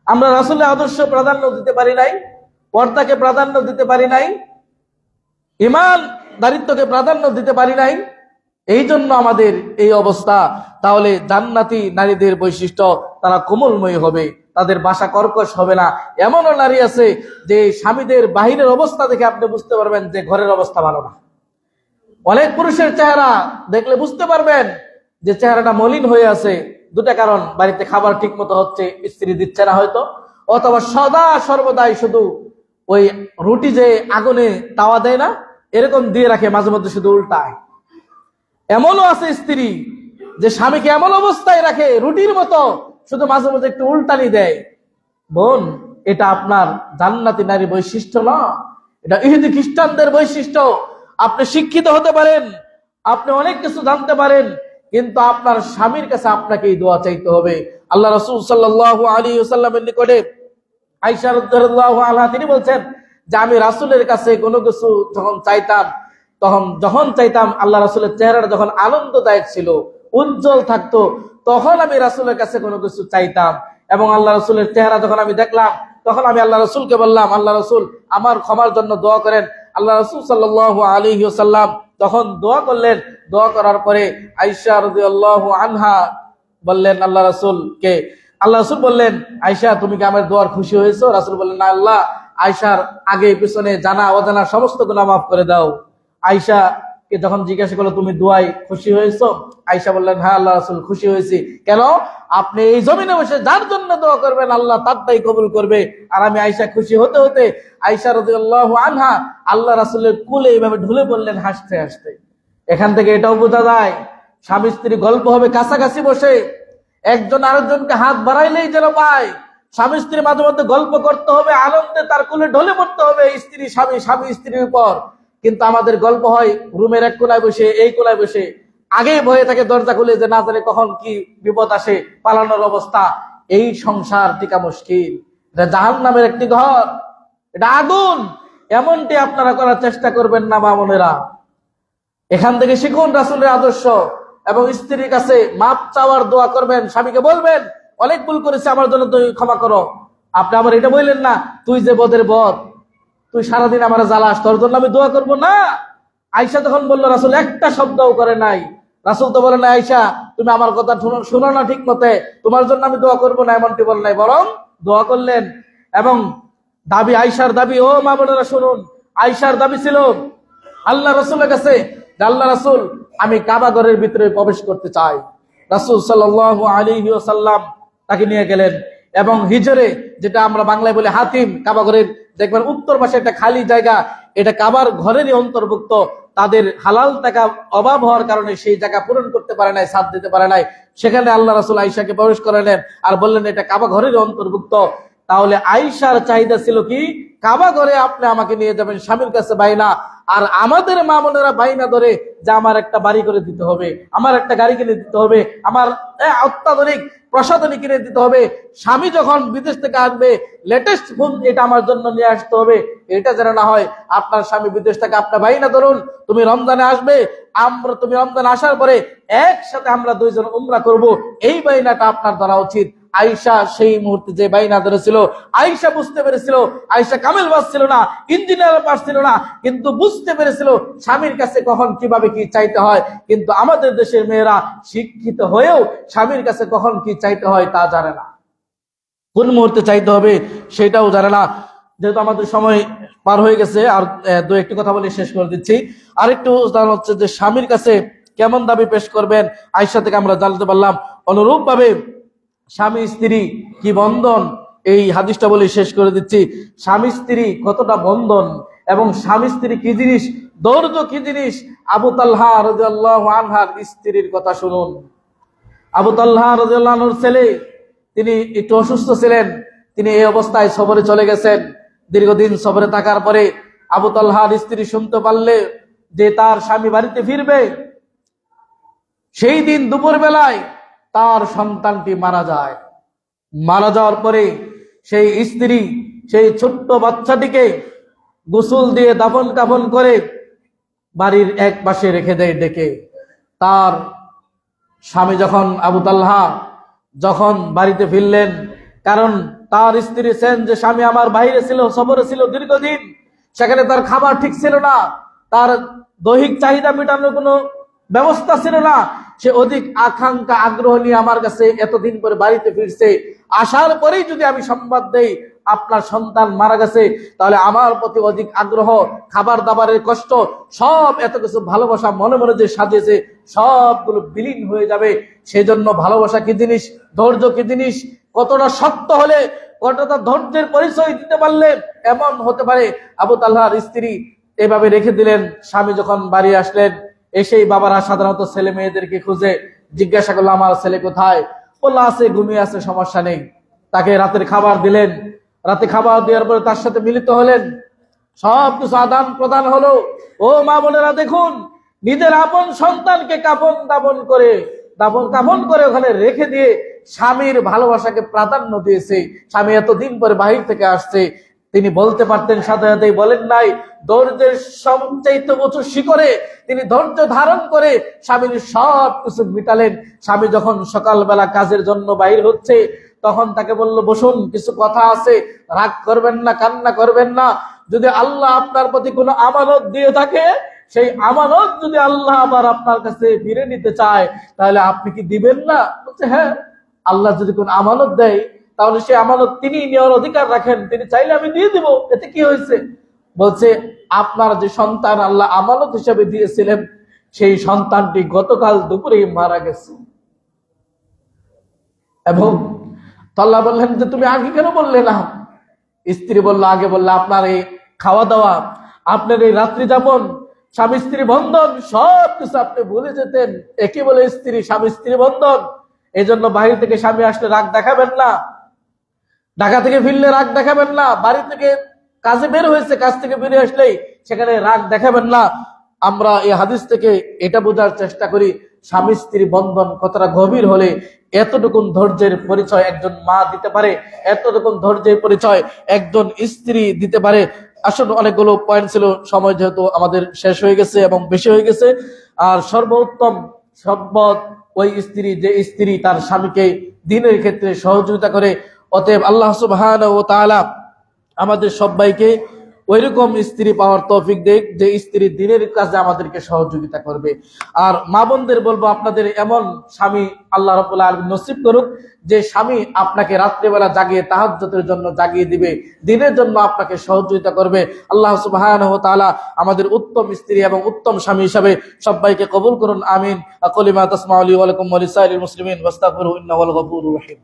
Speaker 1: আমরা রাসূলের আদর্শ প্রাধান্য দিতে পারি নাই, পর্দাকে প্রাধান্য দিতে পারি নাই, ঈমান দারিদ্রকে প্রাধান্য দিতে পারি নাই, এই জন্য আমাদের এই অবস্থা। তাহলে জান্নাতি নারীদের বৈশিষ্ট্য, তারা কোমলময়ী হবে, তাদের ভাষা কর্কশ হবে না। এমনও নারী আছে যে স্বামীদের বাহিরের অবস্থা দেখে আপনি বুঝতে পারবেন যে ঘরের অবস্থা ভালো না। অনেক পুরুষের চেহারা দেখলে বুঝতে পারবেন যে চেহারাটা মলিন হয়ে আছে। 2টা কারণ, বাড়িতে খাবার ঠিক মতো হচ্ছে, স্ত্রী দিচ্ছে না হয়তো, অথবা সদা সর্বদাই শুধু ওই রুটি যে আগুনে তাওয়া দেয় না, এরকম দিয়ে রাখে, মাঝে মধ্যে শুধু উল্টায়। এমনও আছে স্ত্রী যে স্বামীকে এমন অবস্থায় রাখে রুটির মতো, শুধু মাঝে মধ্যে একটু উল্টানি দেয়। বোন, এটা আপনার জান্নাতি নারী বৈশিষ্ট্য না, এটা ইহুদি খ্রিস্টানদের বৈশিষ্ট্য। আপনি শিক্ষিত হতে পারেন, আপনি অনেক কিছু জানতে পারেন, কিন্তু আপনার স্বামীর কাছে আপনাকে এই দোয়া চাইতে হবে। আল্লাহ রাসূল সাল্লাল্লাহু আলাইহি ওয়াসাল্লামের নিকটে আয়েশা রাদিয়াল্লাহু আনহা তিনি বলছেন যে আমি রাসূলের কাছে কোনো কিছু যখন চাইতাম, আল্লাহ রাসূলের চেহারাটা যখন আনন্দদায়ক ছিল, উজ্জ্বল থাকতো, তখন আমি রাসূলের কাছে কোনো কিছু চাইতাম, এবং আল্লাহ রাসূলের চেহারা যখন আমি দেখলাম, তখন আমি আল্লাহ রাসূলকে বললাম, আল্লাহ রাসূল আমার ক্ষমার জন্য দোয়া করেন। আল্লাহ রাসূল সাল্লাল্লাহু আলাইহি ওয়াসাল্লাম তখন দোয়া করলেন। দোয়া করার পরে আয়েশা রাদিয়াল্লাহু আনহা বললেন আল্লাহ রাসূলকে আল্লাহ রাসূল বললেন, আয়েশা তুমি কি আমার দোয়ার খুশি হয়েছো? রাসূল বললেন, না আল্লাহ, আয়েশার আগে পিছনে জানা অজানা সমস্ত গুনাহ মাফ করে দাও। আয়েশা কে যখন জিজ্ঞাসা করলো, তুমি দোয়ায় খুশি হয়েছো? আয়েশা বললেন, হ্যাঁ আল্লাহ রাসূল, খুশি হয়েছি। কেন? আপনি এই জমিনে বসে যার জন্য দোয়া করবেন আল্লাহ তারটাই কবুল করবে। আর আমি আয়েশা খুশি হতে হতে আয়েশা রাদিয়াল্লাহু আনহা আল্লাহ রাসূলের কোলে এইভাবে ঢুলে পড়লেন হাসতে হাসতে। এখান থেকে এটাও বোঝা যায়, স্বামী স্ত্রী গল্প হবে কাছাকাছি বসে, একজন আরেকজনকে হাত বাড়াইলেই যেন পায়। স্বামী স্ত্রী মাঝে মধ্যে গল্প করতে হবে, আনন্দে তার কোলে ঢলে পড়তে হবে, স্ত্রী স্বামী, স্বামী স্ত্রীর উপর। কিন্তু আমাদের গল্প হয় রুমের এক কোনায় বসে, এই কোনায় বসে, আগে ভয়ে থাকে দরজা খুলে যে না জানে কখন কি বিপদ আসে, পালানোর অবস্থা। এই সংসার টিকা মুশকিল। এটা জাহান্নামের একটি ঘর, এটা আগুন। এমনটি আপনারা করার চেষ্টা করবেন না মা বোনেরা। এখান থেকে শিখুন রাসূলের আদর্শ। এবং স্ত্রীর কাছে মাপ চাওয়ার দোয়া করবেন, স্বামীকে বলবেন অনেক ভুল করেছে, আমার জন্য তুই ক্ষমা করো। আপনি আবার এটা বললেন না, তুই যে বদের বদ, তুই সারাদিন আমার জ্বালাস, তোর জন্য আমি দোয়া করবো না। আয়েশা তখন বললো, রাসূল একটা শব্দও করে নাই। রাসূল তো বলেন, আয়েশা তুমি আমার কথা শুনো না ঠিক মতে, তোমার জন্য আমি দোয়া করবো না, এমনটি বল নাই, বরং দোয়া করলেন। এবং দাবি, আয়েশার দাবি, ও মা বোনেরা শুনুন, আয়েশার দাবি ছিল আল্লাহ রাসূলের কাছে, আল্লাহ রাসূল আমি কাবা ঘরের ভিতরে প্রবেশ করতে চাই। রাসূল সাল্লাল্লাহু আলাইহি ওয়াসাল্লাম তাকে নিয়ে গেলেন এবং হিজরে, যেটা আমরা বাংলায় বলি হাতিম, কাবা ঘরের দেখবেন উত্তর পাশে একটা খালি জায়গা, এটা কাবার ঘরেরই অন্তর্ভুক্ত। তাদের হালাল টাকা অভাব হওয়ার কারণে সেই জায়গা পূরণ করতে পারে নাই, সাথ দিতে পারে নাই। সেখানে আল্লাহ রাসূল আয়েশাকে প্রবেশ করালেন আর বললেন এটা কাবা ঘরেরই অন্তর্ভুক্ত। তাহলে আয়েশার চাহিদা ছিল কি, কাবা ঘরে আপনি আমাকে নিয়ে যাবেন স্বামীর কাছে বাইনা, আর আমাদের মা বোনেরা বাইনা ধরে যে আমার একটা বাড়ি করে দিতে হবে, আমার একটা গাড়ি কিনে দিতে হবে, আমার অত্যাধুনিক প্রসাধনী কিনে দিতে হবে, স্বামী যখন বিদেশ থেকে আসবে লেটেস্ট ফোন এটা আমার জন্য নিয়ে আসতে হবে। এটা যেন না হয় আপনার স্বামী বিদেশ থেকে আপনার বাইনা ধরুন তুমি রমজানে আসবে, তুমি রমজান আসার পরে একসাথে আমরা দুইজন উমরা করব, এই বাইনাটা আপনার ধরা উচিত। আয়েশা সেই মুহূর্তে যে বাইনা ধরেছিল, আয়েশা বুঝতে পেরেছিল, আয়েশা কামেল বাস ছিল না, ইঞ্জিনিয়ার পাস ছিল না, কিন্তু বুঝতে পেরেছিল স্বামীর কাছে কখন কিভাবে কি চাইতে হয়। কিন্তু আমাদের দেশের মেয়েরা শিক্ষিত হয়েও স্বামীর কাছে কখন কি চাইতে হয় তা জানে না, কোন মুহূর্তে চাইতে হবে সেটাও জানে না। যেহেতু আমাদের সময় পার হয়ে গেছে, আর দু একটি কথা বলে শেষ করে দিচ্ছি। আরেকটু জানা হচ্ছে যে স্বামীর কাছে কেমন দাবি পেশ করবেন, আয়েশা থেকে আমরা জানতে পারলাম। অনুরূপ ভাবে স্বামী স্ত্রী কি বন্ধন, এই হাদিসটা বলে শেষ করে দিচ্ছি। স্বামী স্ত্রী কতটা বন্ধন এবং স্বামী স্ত্রী কি জিনিস, ধৈর্য কি জিনিস। আবু তালহা রাদিয়াল্লাহু আনহার স্ত্রীর কথা শুনুন। আবু তালহা রাদিয়াল্লাহু আনহুর ছেলে, তিনি একটু অসুস্থ ছিলেন, তিনি এই অবস্থায় সফরে চলে গেছেন। দীর্ঘদিন সফরে থাকার পরে আবু তালহার স্ত্রী শুনতে পারলে যে তার স্বামী বাড়িতে ফিরবে, সেই দিন দুপুর বেলায় তার সন্তানটি মারা যায়। মারা যাওয়ার পরে সেই স্ত্রী সেই ছোট্ট বাচ্চাটিকে গোসল দিয়ে দাফন কাফন করে বাড়ির এক পাশে রেখে দেয় ডেকে। তার স্বামী যখন আবু তালহা যখন বাড়িতে ফিরলেন, কারণ তার স্ত্রী চেন যে স্বামী আমার বাইরে ছিল, সফরে ছিল দীর্ঘদিন, সেখানে তার খাবার ঠিক ছিল না, তার দৈহিক চাহিদা মেটানোর কোনো ব্যবস্থা ছিল না। সে অধিক আকাঙ্ক্ষা আগ্রহ নিয়ে আমার কাছে এতদিন পরে বাড়িতে ফিরছে, আসার পরেই যদি আমি সংবাদ দেই আপনার সন্তান মারা গেছে, তাহলে আমার প্রতি অধিক আগ্রহ, খাবার দাবারের কষ্ট, সব এত কিছু ভালোবাসা মনে মনে যে সাজিয়েছে সবগুলো বিলীন হয়ে যাবে। সেজন্য ভালোবাসা কি জিনিস, ধৈর্য কি জিনিস, কতটা শক্ত হলে, কতটা ধৈর্যের পরিচয় দিতে পারলে এমন হতে পারে। আবু তালহার স্ত্রী এভাবে রেখে দিলেন। স্বামী যখন বাড়ি আসলেন, এসেই বাবারা সাধারণত ছেলে মেয়েদেরকে খুঁজে জিজ্ঞাসা করলো আমার ছেলে কোথায়, বললো আছে, ঘুমিয়ে আছে, সমস্যা নেই। তাকে রাতের খাবার দিলেন, রাতে খাবার দেওয়ার পরে তার সাথে মিলিত হলেন, সবকিছু আদান প্রদান হলো। ও মা বোনেরা দেখুন, নিজের আপন সন্তানকে কাফন কাফন করে ওখানে রেখে দিয়ে স্বামীর ভালোবাসাকে প্রাধান্য দিয়েছে। স্বামী এতদিন পরে বাহির থেকে আসছে, তিনি বলতে পারতেন, সাথে সাথেই বলেন নাই। ধৈর্যের সবচাইতে উঁচু শিখরে তিনি ধৈর্য ধারণ করে স্বামীর সব কিছু মিটালেন। স্বামী যখন সকালবেলা কাজের জন্য বাইর হচ্ছে, তখন তাকে বলল, বসুন, কিছু কথা আছে, রাগ করবেন না, কান্না করবেন না। যদি আল্লাহ আপনার প্রতি কোনো আমানত দিয়ে থাকে, সেই আমানত যদি আল্লাহ আবার আপনার কাছে ফিরে নিতে চায়, তাহলে আপনি কি দিবেন না? বলছে, হ্যাঁ, আল্লাহ যদি কোন আমানত দেয় তাহলে সেই আমানত তিনি নেওয়ার অধিকার রাখেন, তিনি চাইলে আমি দিয়ে দিব, এতে কি হয়েছে? বলছে আপনার যে সন্তান আল্লাহ আমানত হিসেবে দিয়েছিলেন সেই সন্তানটি গতকাল দুপুরেই মারা গেছে। এবং আল্লাহ বললেন যে তুমি আগে কেন বললে না? স্ত্রী বলল আগে বললে আপনার এই খাওয়া দাওয়া, আপনার এই রাত্রি যাপন, স্বামী স্ত্রী বন্ধন সব কিছু আপনি ভুলে যেতেন। একই বলে স্ত্রী স্বামী স্ত্রী বন্ধন, এই জন্য বাড়ি থেকে স্বামী আসলে রাগ দেখাবেন না, ঢাকা থেকে ফিরলে রাগ দেখাবেন না, বাড়ি থেকে কাজে বের হয়েছে কাজ থেকে বেরিয়ে আসলেই সেখানে রাগ দেখাবেন না। আমরা এই হাদিস থেকে এটা বোঝার চেষ্টা করি স্বামী স্ত্রী বন্ধন কতটা গভীর হলে এতটুকুন ধৈর্যের পরিচয় একজন মা দিতে পারে, এতটুকুন ধৈর্যের পরিচয় একজন স্ত্রী দিতে পারে। আসলে অনেকগুলো পয়েন্ট ছিল, সময় যেহেতু আমাদের শেষ হয়ে গেছে এবং বেশি হয়ে গেছে। আর সর্বোত্তম সম্পদ ওই স্ত্রী যে স্ত্রী তার স্বামীকে দ্বীনের ক্ষেত্রে সহযোগিতা করে। অতএব আল্লাহ সুবহানাহু ওয়া তাআলা আমাদের সবাইকে ওইরকম স্ত্রী পাওয়ার তৌফিক দেখ যে স্ত্রী দ্বীনের কাজে আমাদেরকে সহযোগিতা করবে। আর মা বোনদের বলবো আপনাদের এমন স্বামী আল্লাহ রাব্বুল আলামিন নসিব করুক যে স্বামী আপনাকে রাত্রিবেলা জাগিয়ে তাহাজ্জুদের জন্য জাগিয়ে দিবে, দ্বীনের জন্য আপনাকে সহযোগিতা করবে। আল্লাহ সুবহানাহু ওয়া তাআলা আমাদের উত্তম স্ত্রী এবং উত্তম স্বামী হিসাবে সবাইকে কবুল করুন, আমিন। আকুলু মা তাসমাউ লি ওয়া লাকুম ওয়া লিসাইরিল মুসলিমিন ওয়াস্তাগফিরু ইন্নাহু আল গফুরুর রহিম।